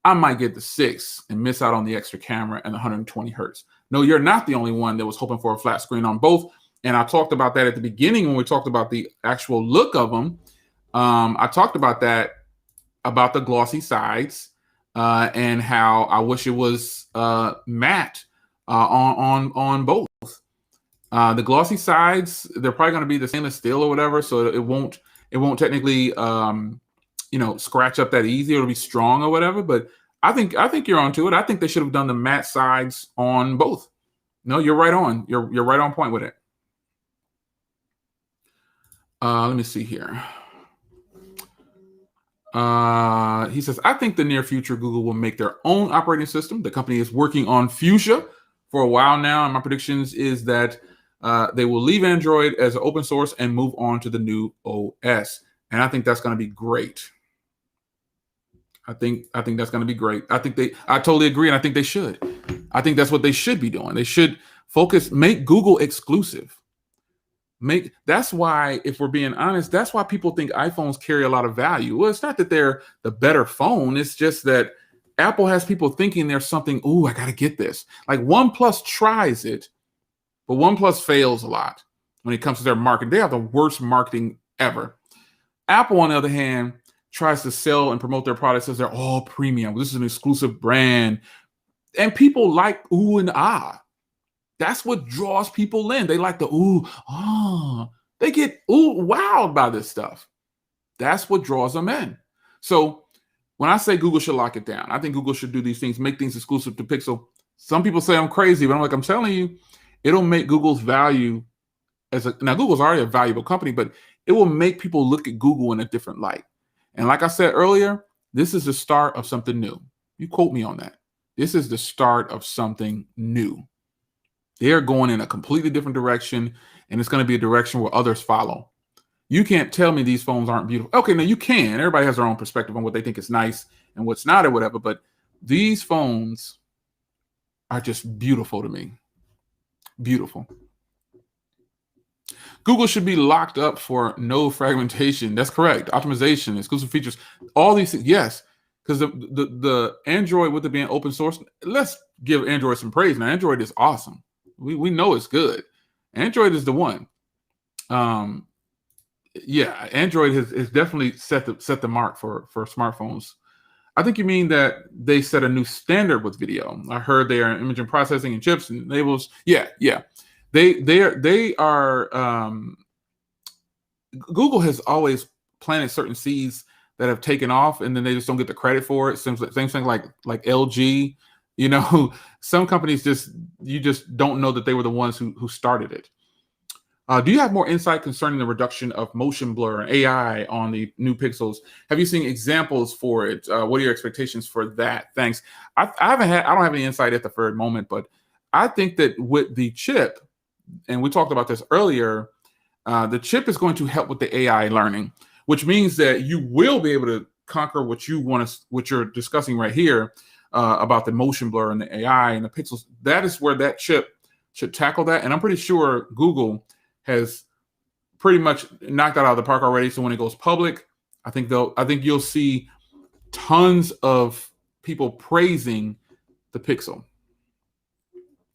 I might get the 6 and miss out on the extra camera and the 120 hertz. No, you're not the only one that was hoping for a flat screen on both. And I talked about that at the beginning when we talked about the actual look of them. I talked about that, about the glossy sides and how I wish it was matte on both. The glossy sides, they're probably going to be the stainless steel or whatever, so it won't technically scratch up that easy. It'll be strong or whatever. But I think you're onto it. I think they should have done the matte sides on both. No, you're right on. You're right on point with it. Let me see here. He says, I think the near future Google will make their own operating system. The company is working on Fuchsia for a while now, and my predictions is that they will leave Android as open source and move on to the new OS. And I think that's going to be great. I think that's going to be great. I totally agree, and I think they should. I think that's what they should be doing. They should focus, make Google exclusive. That's why, if we're being honest, that's why people think iPhones carry a lot of value. Well, it's not that they're the better phone. It's just that Apple has people thinking there's something, ooh, I got to get this. Like OnePlus tries it, but OnePlus fails a lot when it comes to their marketing. They have the worst marketing ever. Apple, on the other hand, tries to sell and promote their products as they're all premium. This is an exclusive brand. And people like ooh and ah. That's what draws people in. They like the ooh, ah. They get ooh, wowed by this stuff. That's what draws them in. So when I say Google should lock it down, I think Google should do these things, make things exclusive to Pixel. Some people say I'm crazy, but I'm like, I'm telling you, it'll make Google's value now Google's already a valuable company, but it will make people look at Google in a different light. And like I said earlier, this is the start of something new. You quote me on that. This is the start of something new. They're going in a completely different direction, and it's going to be a direction where others follow. You can't tell me these phones aren't beautiful. Okay, now you can. Everybody has their own perspective on what they think is nice and what's not or whatever, but these phones are just beautiful to me. Beautiful. Google should be locked up for no fragmentation. That's correct. Optimization, exclusive features, all these things. Yes, because the Android, with it being open source, let's give Android some praise. Now, Android is awesome. We know it's good. Android is the one. Yeah, Android has definitely set the mark for smartphones. I think you mean that they set a new standard with video. I heard they are imaging processing and chips and labels. Yeah. They are. Google has always planted certain seeds that have taken off, and then they just don't get the credit for it. Same thing like LG. You know, some companies you just don't know that they were the ones who started it. Do you have more insight concerning the reduction of motion blur and AI on the new Pixels? Have you seen examples for it? What are your expectations for that? Thanks. I don't have any insight at the third moment, but I think that with the chip, and we talked about this earlier, the chip is going to help with the AI learning, which means that you will be able to conquer what you're discussing right here about the motion blur and the AI and the pixels. That is where that chip should tackle that. And I'm pretty sure Google has pretty much knocked that out of the park already. So when it goes public, I think you'll see tons of people praising the Pixel.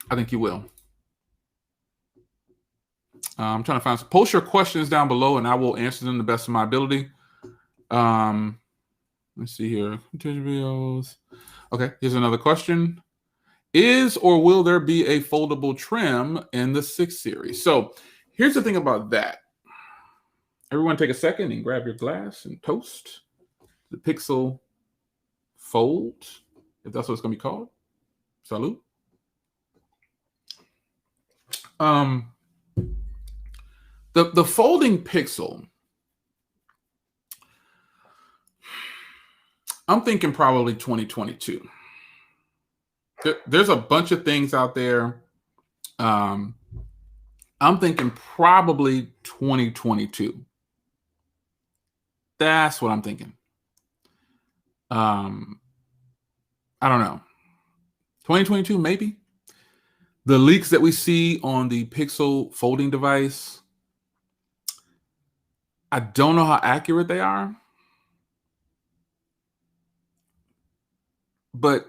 I think you will. I'm trying to find. Post your questions down below, and I will answer them the best of my ability. Let's see here. Videos. Okay, here's another question. Is or will there be a foldable trim in the 6 series? So here's the thing about that. Everyone take a second and grab your glass and toast the Pixel Fold, if that's what it's going to be called. Salute. The folding Pixel, I'm thinking probably 2022. There's a bunch of things out there. I'm thinking probably 2022. That's what I'm thinking. I don't know. 2022, maybe. The leaks that we see on the Pixel folding device, I don't know how accurate they are. But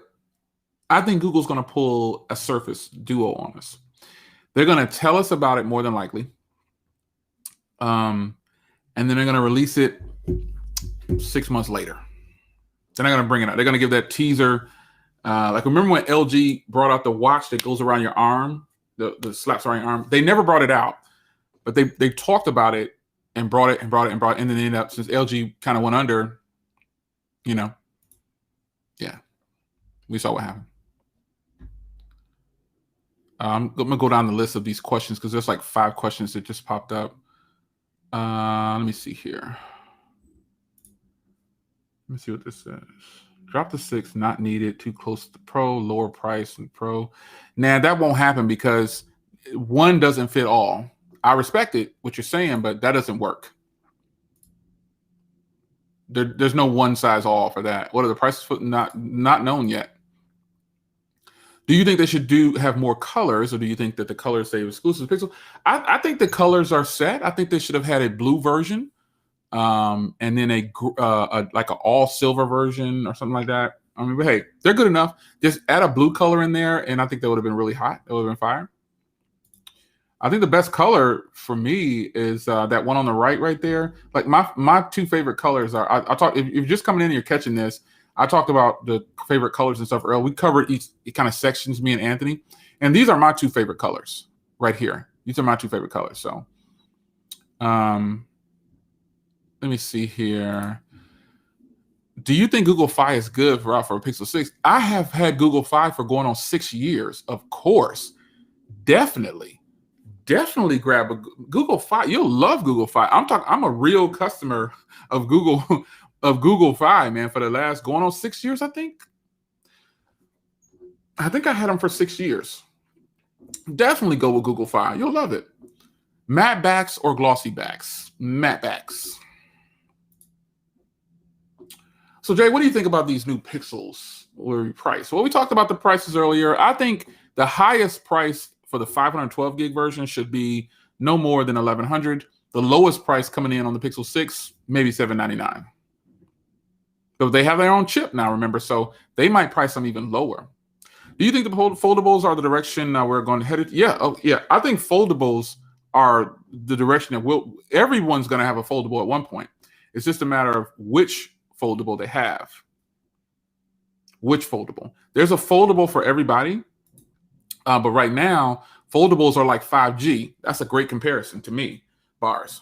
I think Google's going to pull a Surface Duo on us. They're going to tell us about it more than likely. And then they're going to release it 6 months later. They're not going to bring it out. They're going to give that teaser. Like, remember when LG brought out the watch that goes around your arm, the slaps around your arm? They never brought it out, but they talked about it and brought it, and then they ended up, since LG kind of went under, yeah, we saw what happened. I'm going to go down the list of these questions because there's like 5 questions that just popped up. Let me see here. Let me see what this says. Drop the 6, not needed. Too close to the Pro, lower price than Pro. Nah, that won't happen because one doesn't fit all. I respect it, what you're saying, but that doesn't work. There's no one size all for that. What are the prices for? Not known yet. Do you think they should have more colors, or do you think that the colors say exclusive Pixel? I think the colors are set. I think they should have had a blue version, and then like an all silver version or something like that. I mean, but hey, they're good enough. Just add a blue color in there, and I think that would have been really hot. That would have been fire. I think the best color for me is that one on the right there. Like my two favorite colors are. I talk if you're just coming in and you're catching this. I talked about the favorite colors and stuff earlier. We covered each kind of sections, me and Anthony, and these are my two favorite colors right here. These are my two favorite colors. So, let me see here. Do you think Google Fi is good for a Pixel 6? I have had Google Fi for going on 6 years. Of course, definitely grab a Google Fi. You'll love Google Fi. I'm a real customer of Google Fi, man, for the last going on 6 years, I think. I had them for 6 years. Definitely go with Google Fi. You'll love it. Matte backs or glossy backs? Matte backs. So, Jay, what do you think about these new Pixels where we price? Well, we talked about the prices earlier. I think the highest price for the 512 gig version should be no more than $1,100. The lowest price coming in on the Pixel 6, maybe $799. But they have their own chip now, remember, so they might price them even lower. Do you think the foldables are the direction we're going to head? Yeah, I think foldables are the direction that everyone's going to have a foldable at one point. It's just a matter of which foldable they have. Which foldable? There's a foldable for everybody, but right now foldables are like 5G. That's a great comparison to me. Bars.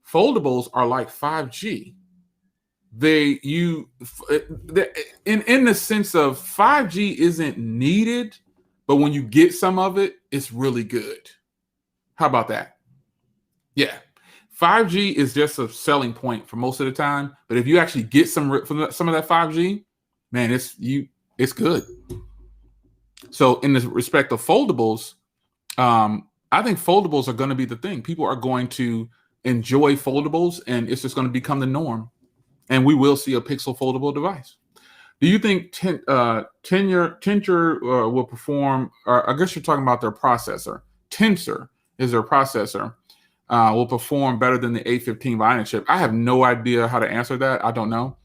Foldables are like 5G. In the sense of 5G isn't needed, but when you get some of it, it's really good. How about that? Yeah. 5G is just a selling point for most of the time, but if you actually get some of that 5G, man, it's good. So in the respect of foldables, I think foldables are going to be the thing. People are going to enjoy foldables, and it's just going to become the norm. And we will see a Pixel foldable device. Do you think Tensor will perform? Or I guess you're talking about their processor. Tensor is their processor. Will perform better than the A15 Bionic chip. I have no idea how to answer that. I don't know.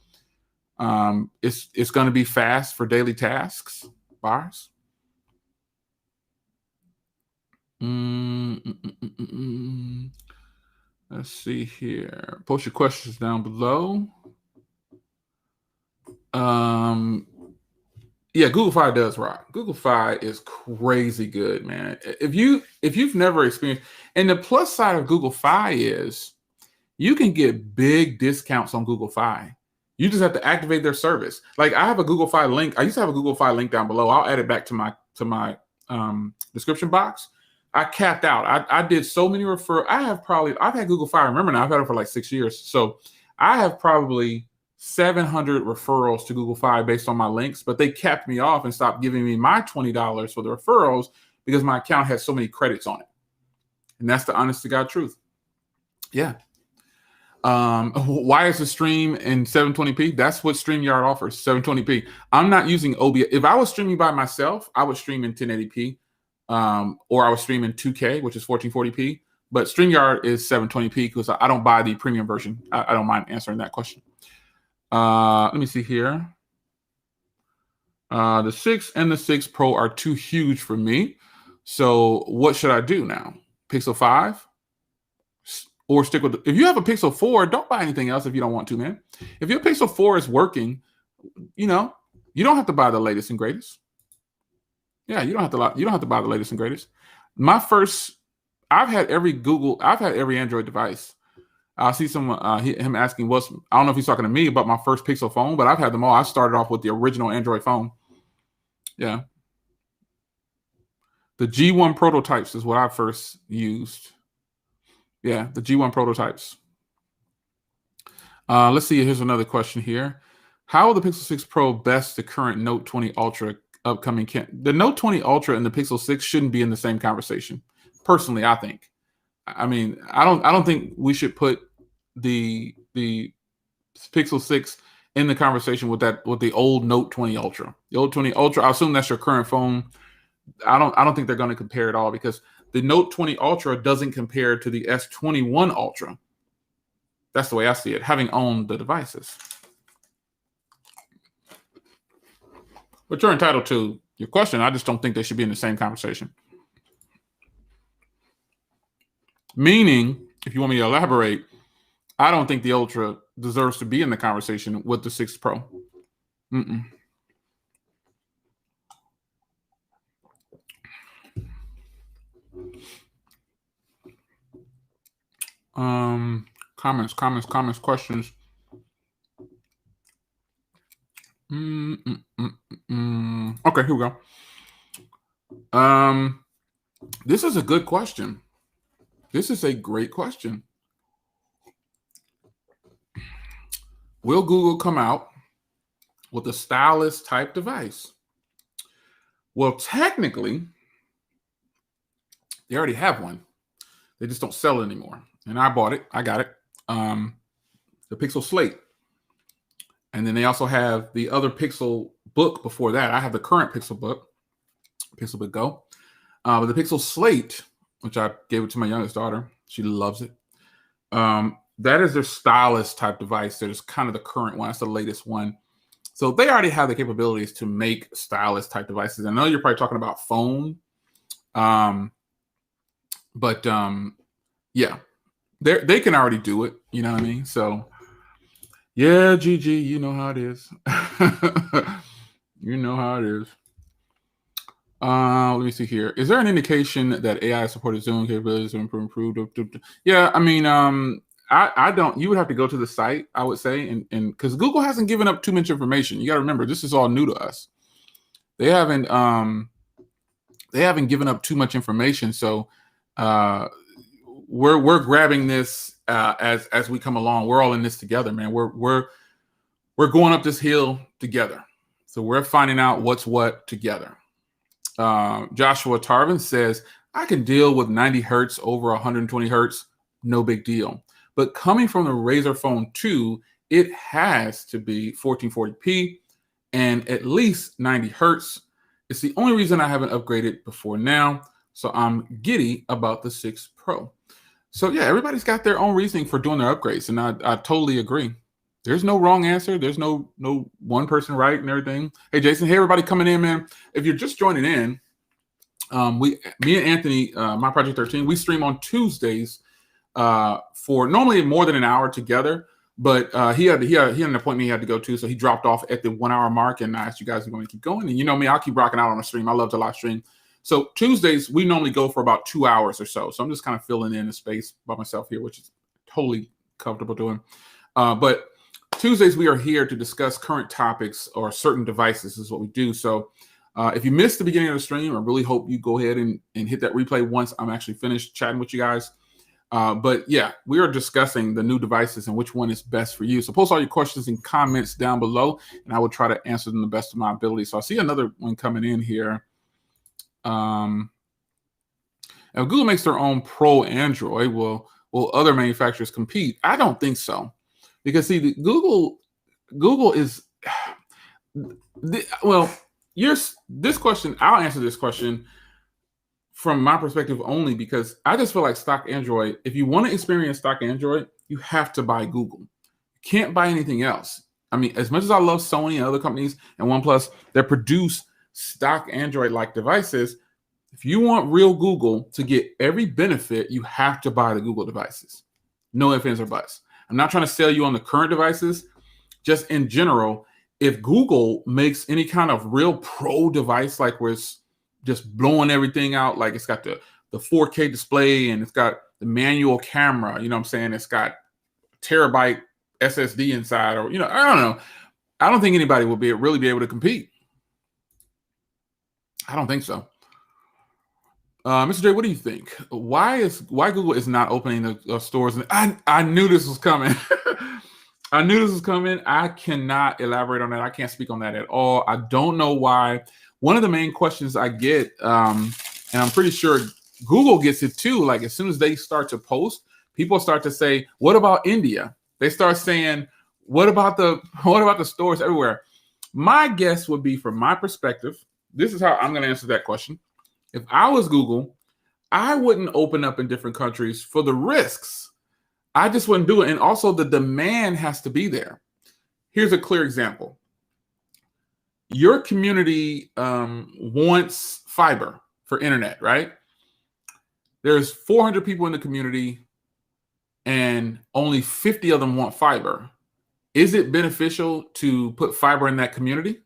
It's going to be fast for daily tasks. Bars. Let's see here. Post your questions down below. Yeah, Google Fi does rock. Google Fi is crazy good, man. If you've never experienced, and the plus side of Google Fi is you can get big discounts on Google Fi. You just have to activate their service. Like I have a Google Fi link. I used to have a Google Fi link down below. I'll add it back to my description box. I capped out. I did so many referrals. I've had Google Fi. Remember now, I've had it for like 6 years. So I have probably 700 referrals to Google Fi based on my links, but they capped me off and stopped giving me my $20 for the referrals because my account has so many credits on it. And that's the honest to God truth. Yeah. Why is the stream in 720p? That's what StreamYard offers, 720p. I'm not using OBS. If I was streaming by myself, I would stream in 1080p, or I would stream in 2K, which is 1440p. But StreamYard is 720p because I don't buy the premium version. I don't mind answering that question. Let me see here. The 6 and the 6 Pro are too huge for me. So what should I do now? Pixel 5? Or stick with if you have a Pixel 4, don't buy anything else if you don't want to, man. If your Pixel 4 is working, you don't have to buy the latest and greatest. Yeah, you don't have to buy the latest and greatest. I've had every Android device. I see him asking I don't know if he's talking to me about my first Pixel phone, but I've had them all. I started off with the original Android phone. Yeah. The G1 prototypes is what I first used. Yeah, the G1 prototypes. Let's see. Here's another question here. How will the Pixel 6 Pro best the current Note 20 Ultra upcoming? The Note 20 Ultra and the Pixel 6 shouldn't be in the same conversation. Personally, I think. I mean, I don't think we should put the Pixel 6 in the conversation with the old Note 20 Ultra. The old 20 Ultra, I assume that's your current phone. I don't think they're going to compare at all because the Note 20 Ultra doesn't compare to the S21 Ultra. That's the way I see it, having owned the devices. But you're entitled to your question. I just don't think they should be in the same conversation. Meaning, if you want me to elaborate, I don't think the Ultra deserves to be in the conversation with the 6 Pro. Mm-mm. Comments, questions. Okay, here we go. This is a good question. This is a great question. Will Google come out with a stylus type device? Well, technically, they already have one. They just don't sell it anymore. And I bought it. I got it. The Pixel Slate. And then they also have the other Pixel Book before that. I have the current Pixel Book, Pixel Book Go. But the Pixel Slate, which I gave it to my youngest daughter. She loves it. That is their stylus type device. That is kind of the current one. That's the latest one. So they already have the capabilities to make stylus type devices. I know you're probably talking about phone. Yeah, they can already do it. You know what I mean? So yeah, GG, you know how it is. You know how it is. Let me see here. Is there an indication that AI supported Zoom capabilities are improved? Yeah, I mean, I don't. You would have to go to the site, I would say, and because Google hasn't given up too much information. You got to remember, this is all new to us. They haven't given up too much information. So we're grabbing this as we come along. We're all in this together, man. We're going up this hill together. So we're finding out what's what together. Joshua Tarvin says, I can deal with 90 hertz over 120 hertz, no big deal. But coming from the Razer Phone 2, it has to be 1440p and at least 90 hertz. It's the only reason I haven't upgraded before now. So I'm giddy about the 6 Pro. So yeah, everybody's got their own reasoning for doing their upgrades. And I totally agree. There's no wrong answer. There's no one person right and everything. Hey, Jason. Hey, everybody coming in, man. If you're just joining in, me and Anthony, My Project 13, we stream on Tuesdays for normally more than an hour together. But he had an appointment he had to go to, so he dropped off at the 1 hour mark. And I asked you guys if you want to keep going. And you know me, I'll keep rocking out on the stream. I love to live stream. So Tuesdays, we normally go for about 2 hours or so. So I'm just kind of filling in the space by myself here, which is totally comfortable doing. But Tuesdays, we are here to discuss current topics or certain devices is what we do. So if you missed the beginning of the stream, I really hope you go ahead and hit that replay once I'm actually finished chatting with you guys. But yeah, we are discussing the new devices and which one is best for you. So post all your questions and comments down below, and I will try to answer them the best of my ability. So I see another one coming in here. If Google makes their own Pro Android, will other manufacturers compete? I don't think so. Because see, Google is well. This question, I'll answer this question from my perspective only because I just feel like stock Android. If you want to experience stock Android, you have to buy Google. You can't buy anything else. I mean, as much as I love Sony and other companies and OnePlus that produce stock Android-like devices, if you want real Google to get every benefit, you have to buy the Google devices. No ifs, ands, or buts. I'm not trying to sell you on the current devices. Just in general, if Google makes any kind of real pro device, like where it's just blowing everything out, like it's got the 4K display and it's got the manual camera, you know what I'm saying? It's got terabyte SSD inside, or, you know, I don't know. I don't think anybody will really be able to compete. I don't think so. Mr. J, what do you think? Why Google is not opening the stores? I knew this was coming. I knew this was coming. I cannot elaborate on that. I can't speak on that at all. I don't know why. One of the main questions I get, and I'm pretty sure Google gets it too. Like as soon as they start to post, people start to say, "What about India?" They start saying, "What about the stores everywhere?" My guess would be, from my perspective, this is how I'm going to answer that question. If I was Google, I wouldn't open up in different countries for the risks. I just wouldn't do it. And also the demand has to be there. Here's a clear example. Your community wants fiber for internet, right? there's 400 people in the community and only 50 of them want fiber. Is it beneficial to put fiber in that community?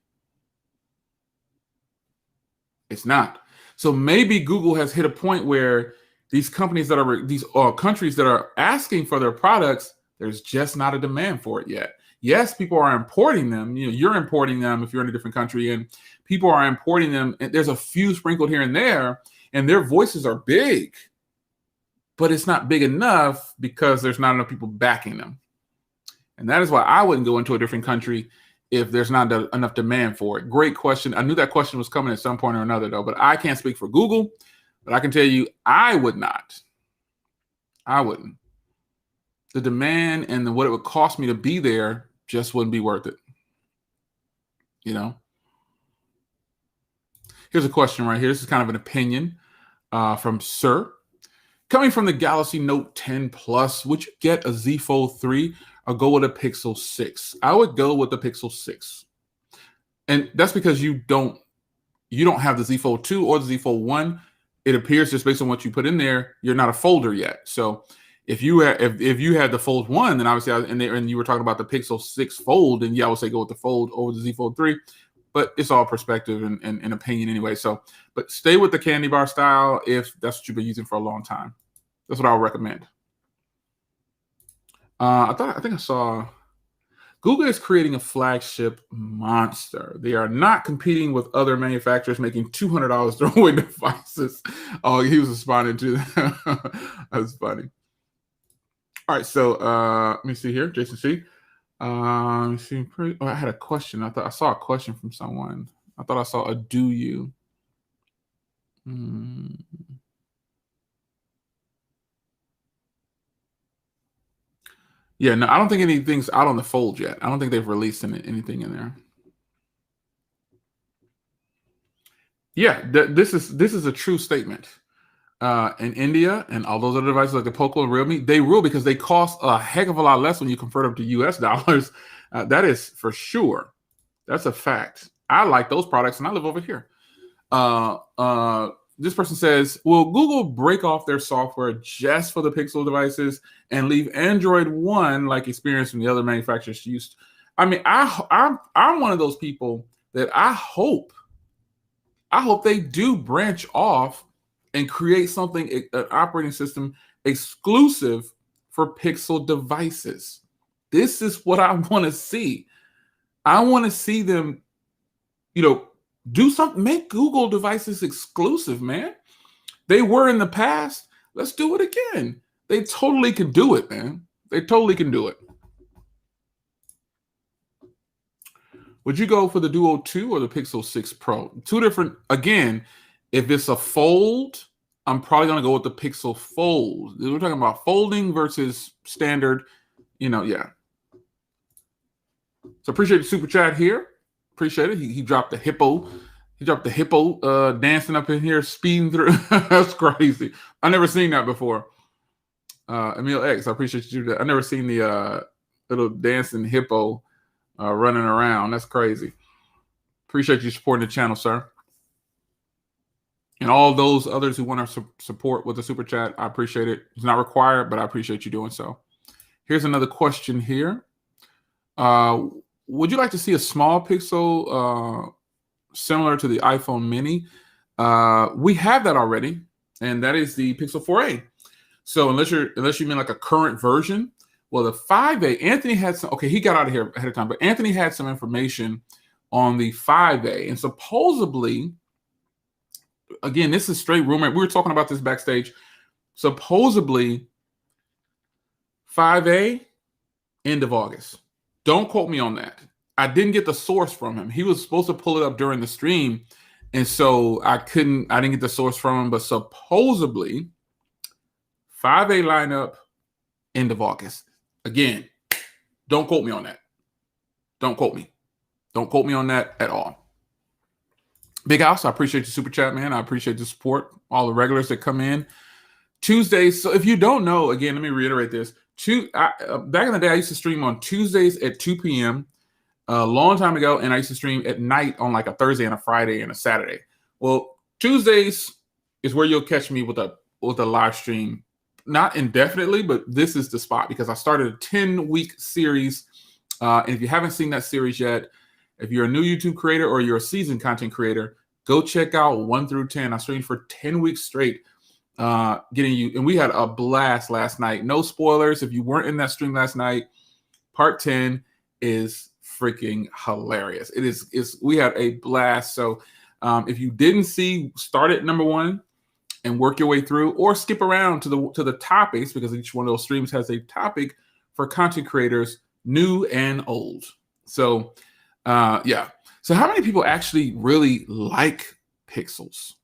It's not. So maybe Google has hit a point where these companies that are these countries that are asking for their products, there's just not a demand for it yet. Yes, people are importing them. You know, you're importing them if you're in a different country, and people are importing them. And there's a few sprinkled here and there, and their voices are big, but it's not big enough because there's not enough people backing them. And that is why I wouldn't go into a different country if there's not enough demand for it. Great question. I knew that question was coming at some point or another, though, but I can't speak for Google. But I can tell you, I would not. I wouldn't. The demand and what it would cost me to be there just wouldn't be worth it. You know? Here's a question right here. This is kind of an opinion from Sir. Coming from the Galaxy Note 10 Plus, would you get a Z Fold 3 or go with a Pixel 6? I would go with the Pixel 6. And that's because you don't have the Z Fold 2 or the Z Fold 1. It appears just based on what you put in there, you're not a folder yet. So if you had the Fold 1, then obviously and you were talking about the Pixel 6 Fold, and yeah, I would say go with the Fold over the Z Fold 3. But it's all perspective and opinion anyway. So, but stay with the candy bar style if that's what you've been using for a long time. That's what I would recommend. I think I saw Google is creating a flagship monster. They are not competing with other manufacturers making $200 throwaway devices. Oh, he was responding to that. That's funny. All right, so let me see here, Jason C. Let me see. Oh, I had a question. I thought I saw a question from someone. I thought I saw a do you. Yeah, no, I don't think anything's out on the Fold yet. I don't think they've released anything in there. Yeah, this is a true statement. In India and all those other devices like the Poco and Realme, they rule because they cost a heck of a lot less when you convert them to US dollars. That is for sure. That's a fact. I like those products and I live over here. This person says, will Google break off their software just for the Pixel devices and leave Android One like experience from the other manufacturers used? I mean, I'm one of those people that I hope they do branch off and create something, an operating system exclusive for Pixel devices. This is what I want to see. I want to see them, do something, make Google devices exclusive, man. They were in the past. Let's do it again. They totally can do it, man. They totally can do it. Would you go for the Duo 2 or the Pixel 6 Pro? Two different, again, if it's a fold, I'm probably going to go with the Pixel Fold. We're talking about folding versus standard, yeah. So appreciate the super chat here. Appreciate it. He dropped the hippo. He dropped the hippo dancing up in here, speeding through. That's crazy. I never seen that before. Emil X, I appreciate you. I never seen the little dancing hippo running around. That's crazy. Appreciate you supporting the channel, sir. And all those others who want to support with the super chat, I appreciate it. It's not required, but I appreciate you doing so. Here's another question here. Would you like to see a small Pixel similar to the iPhone Mini? We have that already, and that is the Pixel 4a. So unless you mean like a current version, well, the 5a, Anthony had some. Okay, he got out of here ahead of time, but Anthony had some information on the 5a, and supposedly, again, this is straight rumor. We were talking about this backstage. Supposedly, 5a, end of August. Don't quote me on that. I didn't get the source from him. He was supposed to pull it up during the stream, and so I didn't get the source from him, but supposedly 5A lineup, end of August. Again, don't quote me on that. Don't quote me. Don't quote me on that at all. Big House, I appreciate the super chat, man. I appreciate the support, all the regulars that come in. Tuesdays, so if you don't know, again, let me reiterate this. Back in the day, I used to stream on Tuesdays at 2 p.m. a long time ago, and I used to stream at night on like a Thursday and a Friday and a Saturday. Well, Tuesdays is where you'll catch me with a with a live stream, not indefinitely, but this is the spot because I started a 10-week series. And if you haven't seen that series yet, if you're a new YouTube creator or you're a seasoned content creator, go check out 1 through 10. I streamed for 10 weeks straight, getting you. And we had a blast last night. No spoilers. If you weren't in that stream last night, part 10 is freaking hilarious. We had a blast. So if you didn't see, start at number 1 and work your way through, or skip around to the topics, because each one of those streams has a topic for content creators, new and old. So yeah. So how many people actually really like pixels?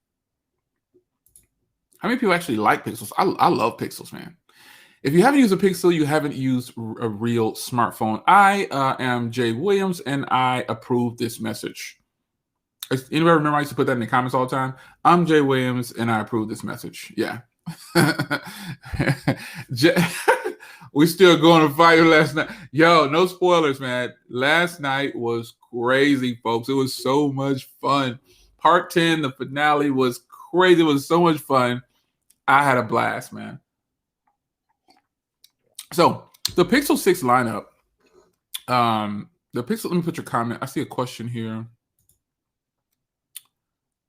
How many people actually like pixels? I love pixels, man. If you haven't used a Pixel, you haven't used a real smartphone. I am Jay Williams, and I approve this message. Anybody remember I used to put that in the comments all the time? I'm Jay Williams, and I approve this message. Yeah. We still going to fire last night. Yo, no spoilers, man. Last night was crazy, folks. It was so much fun. Part 10, the finale, was crazy. It was so much fun. I had a blast, man. So the Pixel 6 lineup, the Pixel, let me put your comment. I see a question here.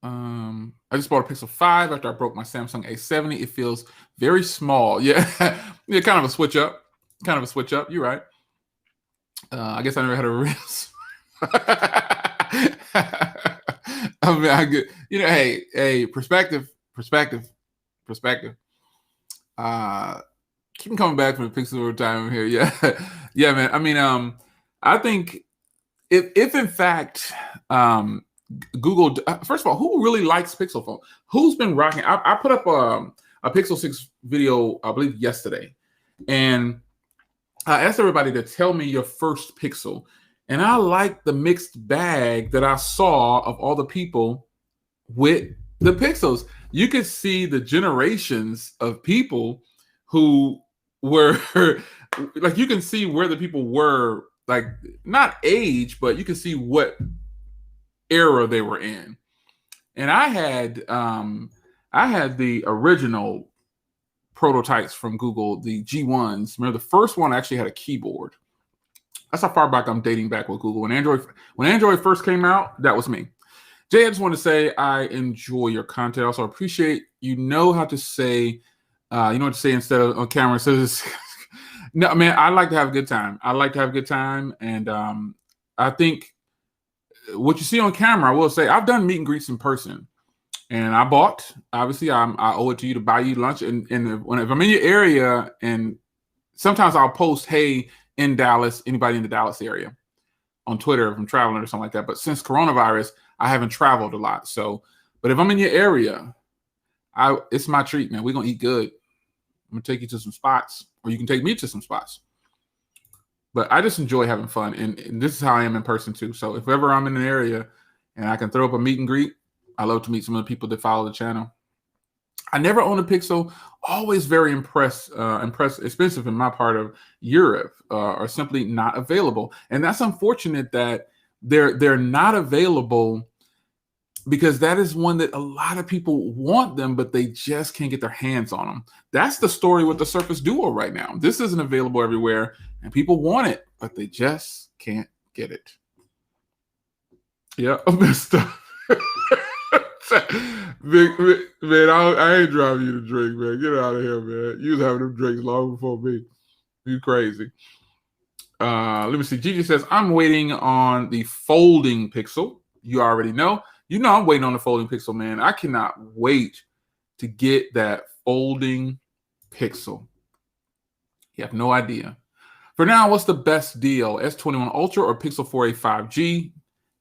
I just bought a Pixel 5 after I broke my Samsung A70. It feels very small. Yeah, yeah, kind of a switch up. Kind of a switch up. You're right. I guess I never had a real. I mean, I get, hey, perspective. Keep coming back from the Pixel over time here. Yeah, yeah, man. I mean, I think if in fact, Google, first of all, who really likes Pixel phone? Who's been rocking? I put up a Pixel 6 video, I believe, yesterday. And I asked everybody to tell me your first Pixel. And I like the mixed bag that I saw of all the people with the Pixels. You could see the generations of people who were, like, you can see where the people were, like, not age, but you can see what era they were in. And I had the original prototypes from Google, the G1s. Remember, the first one actually had a keyboard. That's how far back I'm dating back with Google. When Android first came out, that was me. Jay, I just want to say I enjoy your content. I also appreciate you know how to say, you know what to say instead of on camera. So no, man, I like to have a good time. I like to have a good time. And I think what you see on camera, I will say, I've done meet and greets in person. And I bought, obviously, I owe it to you to buy you lunch. And if I'm in your area, and sometimes I'll post, hey, in Dallas, anybody in the Dallas area on Twitter if I'm traveling or something like that. But since coronavirus, I haven't traveled a lot. So, but if I'm in your area, it's my treat, man. We're going to eat good. I'm going to take you to some spots, or you can take me to some spots. But I just enjoy having fun. And this is how I am in person too. So if ever I'm in an area and I can throw up a meet and greet, I love to meet some of the people that follow the channel. I never owned a Pixel. Always very expensive in my part of Europe, are simply not available. And that's unfortunate that they're not available, because that is one that a lot of people want them, but they just can't get their hands on them. That's the story with the Surface Duo right now. This isn't available everywhere, and people want it, but they just can't get it. Yeah, Mr. Big man, I ain't driving you to drink, man. Get out of here, man. You was having them drinks long before me. You crazy. Let me see. Gigi says, I'm waiting on the folding Pixel. You already know. You know I'm waiting on the folding Pixel, man. I cannot wait to get that folding Pixel. You have no idea. For now, what's the best deal? S21 Ultra or Pixel 4a 5G?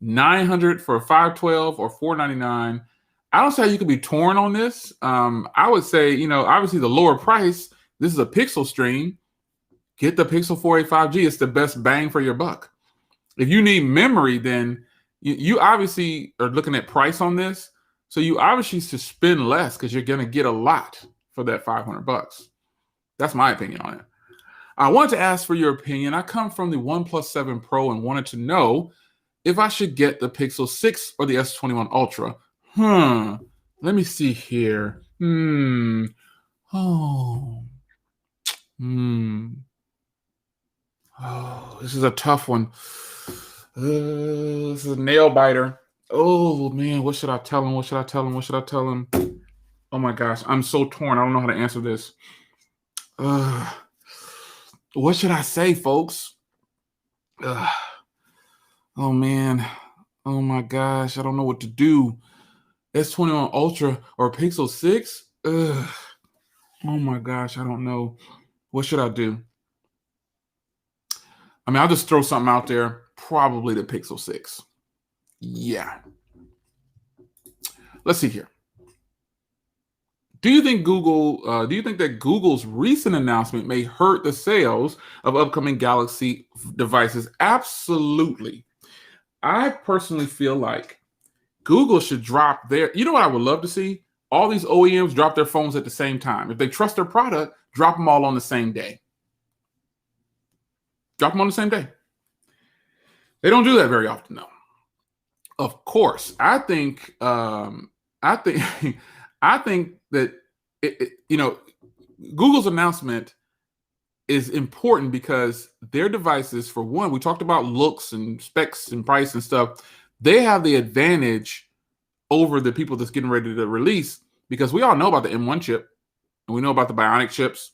$900 for a 512 or $499. I don't see how you could be torn on this. I would say, obviously the lower price, this is a Pixel stream. Get the Pixel 4a 5G. It's the best bang for your buck. If you need memory, then you obviously are looking at price on this. So you obviously should spend less, because you're going to get a lot for that $500. That's my opinion on it. I wanted to ask for your opinion. I come from the OnePlus 7 Pro and wanted to know if I should get the Pixel 6 or the S21 Ultra. Let me see here. Oh, oh, this is a tough one. This is a nail biter. Oh man, what should I tell him? What should I tell him? What should I tell him? Oh my gosh, I'm so torn. I don't know how to answer this. What should I say, folks? Oh man. Oh my gosh, I don't know what to do. S21 Ultra or Pixel 6? Oh my gosh, I don't know. What should I do? I mean, I'll just throw something out there. Probably the Pixel 6. Yeah. Let's see here. Do you think that Google's recent announcement may hurt the sales of upcoming Galaxy devices? Absolutely. I personally feel like Google should drop their, you know what I would love to see? All these OEMs drop their phones at the same time. If they trust their product, drop them all on the same day. Drop them on the same day. They don't do that very often, though. Of course, I think that Google's announcement is important because their devices, for one, we talked about looks and specs and price and stuff. They have the advantage over the people that's getting ready to release because we all know about the M1 chip and we know about the Bionic chips.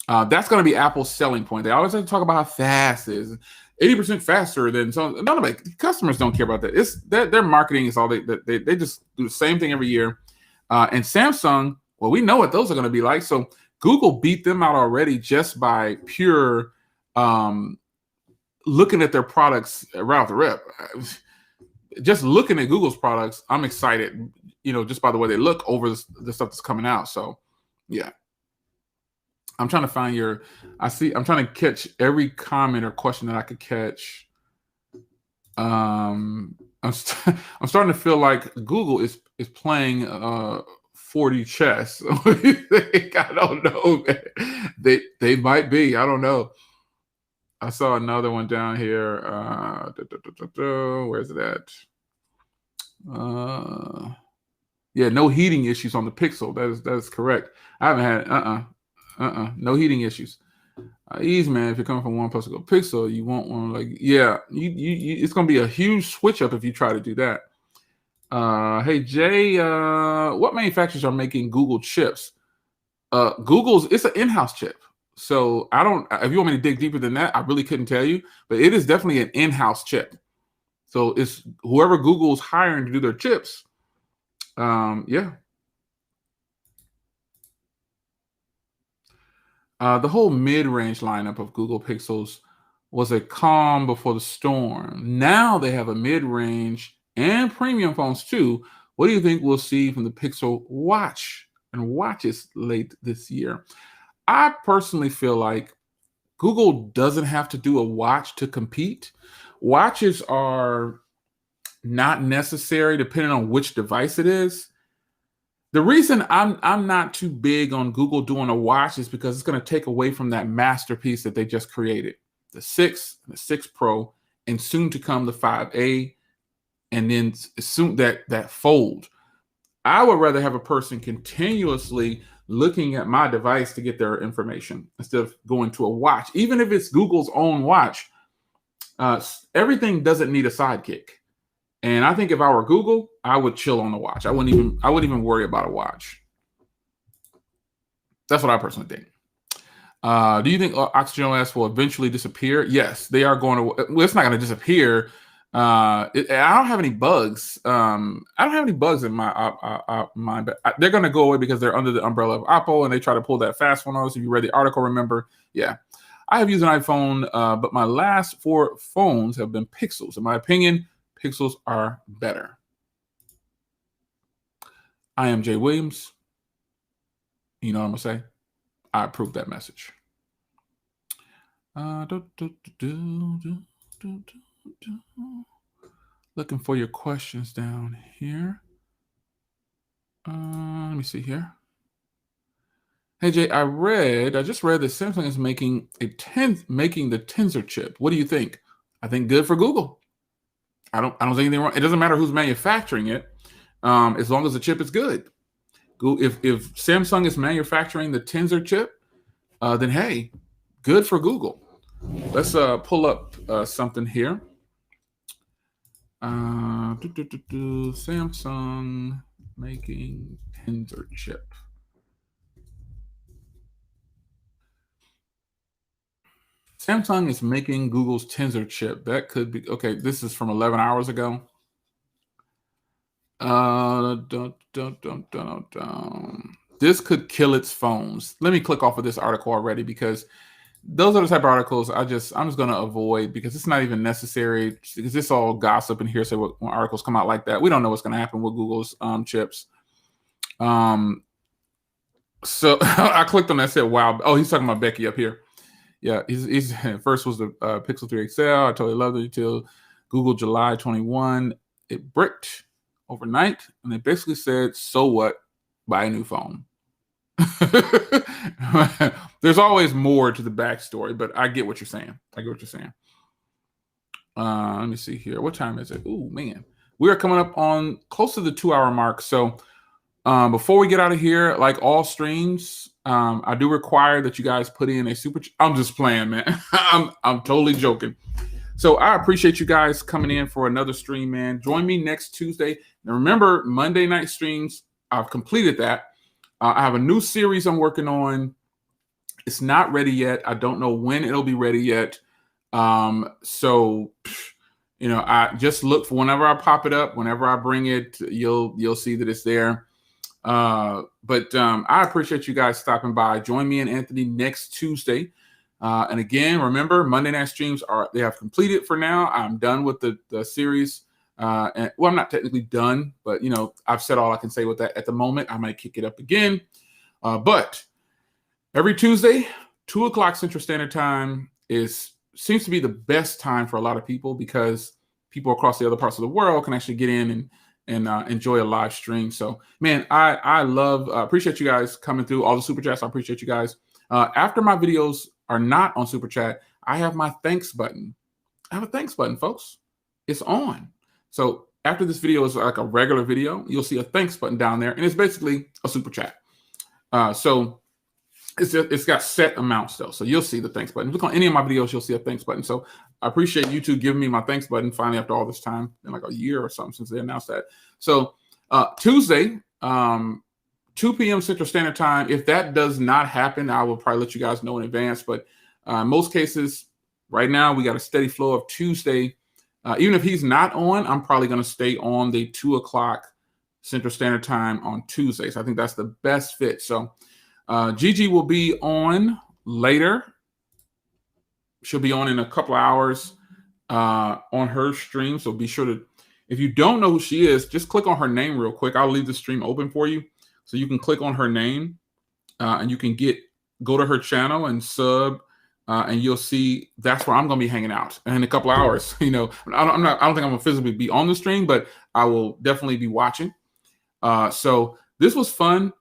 That's going to be Apple's selling point. They always have to talk about how fast it is. 80% faster than some. None of it. Customers don't care about that. It's their marketing is all they just do the same thing every year. And Samsung, well, we know what those are going to be like. So Google beat them out already just by pure looking at their products right off the rip. Just looking at Google's products, I'm excited. Just by the way they look over the stuff that's coming out. So, yeah. I'm trying to find I'm trying to catch every comment or question that I could catch. I'm starting to feel like Google is playing 4D chess. I don't know. They might be. I don't know. I saw another one down here. Where's it at? Yeah, no heating issues on the Pixel. That is correct. I haven't had no heating issues. Easy, man. If you're coming from OnePlus to go Pixel, you want one it's gonna be a huge switch up if you try to do that. Hey Jay, what manufacturers are making Google chips? It's an in-house chip. So if you want me to dig deeper than that, I really couldn't tell you, but it is definitely an in-house chip. So it's whoever Google's hiring to do their chips. Yeah. The whole mid-range lineup of Google Pixels was a calm before the storm. Now they have a mid-range and premium phones too. What do you think we'll see from the Pixel Watch and watches late this year? I personally feel like Google doesn't have to do a watch to compete. Watches are not necessary depending on which device it is. The reason I'm not too big on Google doing a watch is because it's going to take away from that masterpiece that they just created. The 6 and the 6 Pro, and soon to come the 5A, and then soon that Fold. I would rather have a person continuously looking at my device to get their information instead of going to a watch. Even if it's Google's own watch, everything doesn't need a sidekick. And I think if I were Google, I would chill on the watch. I wouldn't even worry about a watch. That's what I personally think. Do you think Oxygen OS will eventually disappear? Yes, they are going to. Well, it's not going to disappear. I don't have any bugs. I don't have any bugs in my mind, but they're going to go away because they're under the umbrella of Apple, and they try to pull that fast one on us. If you read the article, remember? Yeah. I have used an iPhone, but my last 4 phones have been Pixels. In my opinion, Pixels are better. I am Jay Williams. You know what I'm going to say? I approve that message. Looking for your questions down here. Let me see here. Hey Jay, I just read that Samsung is making the Tensor chip. What do you think? I think good for Google. I don't think anything wrong. It doesn't matter who's manufacturing it, as long as the chip is good. If Samsung is manufacturing the Tensor chip, then hey, good for Google. Let's pull up something here. Samsung making Tensor chip. Samsung is making Google's Tensor chip. That could be okay. This is from 11 hours ago. This could kill its phones. Let me click off of this article already because those are the type of articles I'm just going to avoid because it's not even necessary because it's all gossip and hearsay when articles come out like that. We don't know what's going to happen with Google's chips. So I clicked on that and said, wow. Oh, he's talking about Becky up here. Yeah, he's first was the Pixel 3 XL. I totally loved it until Google July 21. It bricked overnight, and they basically said, so what? Buy a new phone. There's always more to the backstory, but I get what you're saying. Let me see here. What time is it? Oh, man. We are coming up on close to the 2-hour mark. So before we get out of here, like all streams, I do require that you guys put in a super. I'm just playing, man. I'm totally joking. So I appreciate you guys coming in for another stream, man. Join me next Tuesday. Now remember, Monday night streams, I've completed that. I have a new series I'm working on. It's not ready yet. I don't know when it'll be ready yet. So, you know, I just look for whenever I pop it up, whenever I bring it, you'll see that it's there. But I appreciate you guys stopping by. Join me and Anthony next Tuesday. And again, remember, Monday night streams they have completed for now. I'm done with the series. And well, I'm not technically done, but you know, I've said all I can say with that at the moment. I might kick it up again. But every Tuesday, 2 o'clock Central Standard Time seems to be the best time for a lot of people because people across the other parts of the world can actually get in and enjoy a live stream. So, man, I love appreciate you guys coming through all the super chats. I appreciate you guys. After my videos are not on super chat, I have my thanks button. I have a thanks button, folks. It's on. So after this video is like a regular video, you'll see a thanks button down there, and it's basically a super chat. So it's got set amounts though. So you'll see the thanks button. If you look on any of my videos, you'll see a thanks button. So I appreciate you two giving me my thanks button finally after all this time, in like a year or something since they announced that. So Tuesday, 2 p.m. Central Standard Time. If that does not happen, I will probably let you guys know in advance. But in most cases, right now, we got a steady flow of Tuesday. Even if he's not on, I'm probably going to stay on the 2 o'clock Central Standard Time on Tuesdays. I think that's the best fit. So Gigi will be on later. She'll be on in a couple of hours on her stream. So be sure to, if you don't know who she is, just click on her name real quick. I'll leave the stream open for you. So you can click on her name and you can go to her channel and sub. And you'll see that's where I'm going to be hanging out in a couple hours. You know, I don't think I'm going to physically be on the stream, but I will definitely be watching. So this was fun.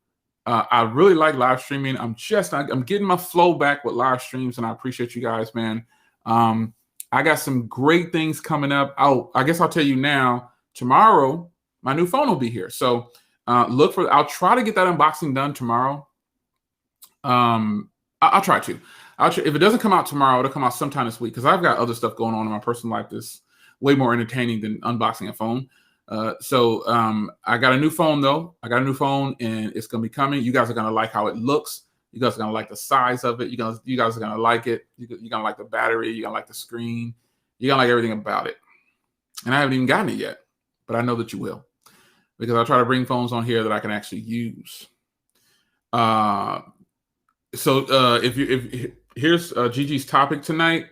I really like live streaming. I'm getting my flow back with live streams, and I appreciate you guys, man. I got some great things coming up. I guess I'll tell you now. Tomorrow, my new phone will be here. So I'll try to get that unboxing done tomorrow. I'll try to. If it doesn't come out tomorrow, it'll come out sometime this week because I've got other stuff going on in my personal life that's way more entertaining than unboxing a phone. So I got a new phone, though. I got a new phone, and it's going to be coming. You guys are going to like how it looks. You guys are going to like the size of it. You guys are going to like it. You're going to like the battery. You're going to like the screen. You're going to like everything about it. And I haven't even gotten it yet, but I know that you will because I'll try to bring phones on here that I can actually use. Here's Gigi's topic tonight.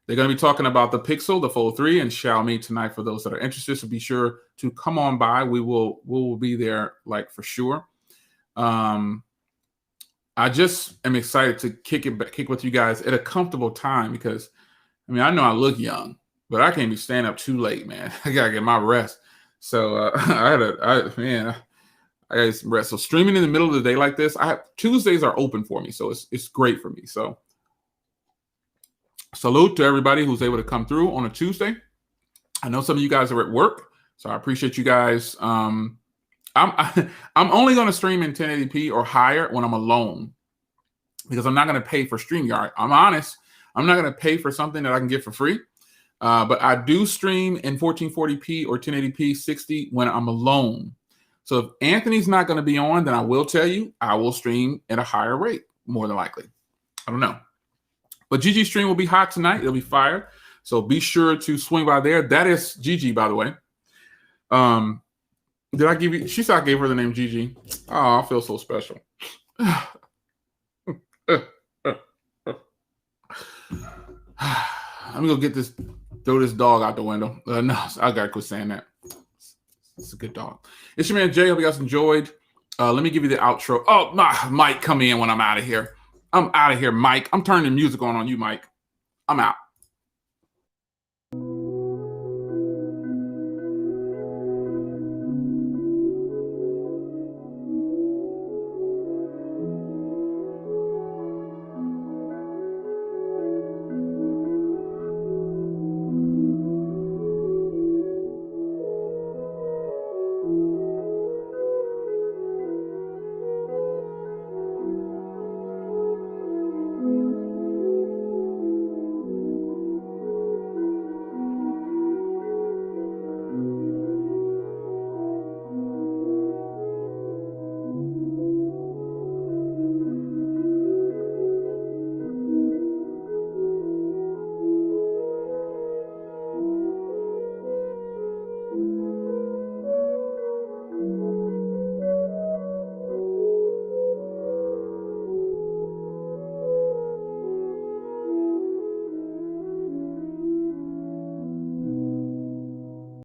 They're going to be talking about the Pixel, the Fold 3, and Xiaomi tonight for those that are interested. So be sure to come on by. We will be there, like, for sure. I just am excited to kick with you guys at a comfortable time because, I mean, I know I look young, but I can't be staying up too late, man. I got to get my rest. So I got some rest. So streaming in the middle of the day like this, Tuesdays are open for me, so it's great for me. So salute to everybody who's able to come through on a Tuesday. I know some of you guys are at work, so I appreciate you guys I'm only going to stream in 1080p or higher when I'm alone, because I'm not going to pay for StreamYard. I'm honest. I'm not going to pay for something that I can get for free. But I do stream in 1440p or 1080p 60 when I'm alone. So if Anthony's not going to be on, then I will tell you I will stream at a higher rate, more than likely. I don't know. But Gigi's stream will be hot tonight. It'll be fire. So be sure to swing by there. That is Gigi, by the way. Did I give you? She said I gave her the name Gigi. Oh, I feel so special. Let me go get this, throw this dog out the window. No, I gotta quit saying that. It's a good dog. It's your man Jay. Hope you guys enjoyed. Let me give you the outro. Oh, Mike, come in when I'm out of here. I'm out of here, Mike. I'm turning the music on you, Mike. I'm out.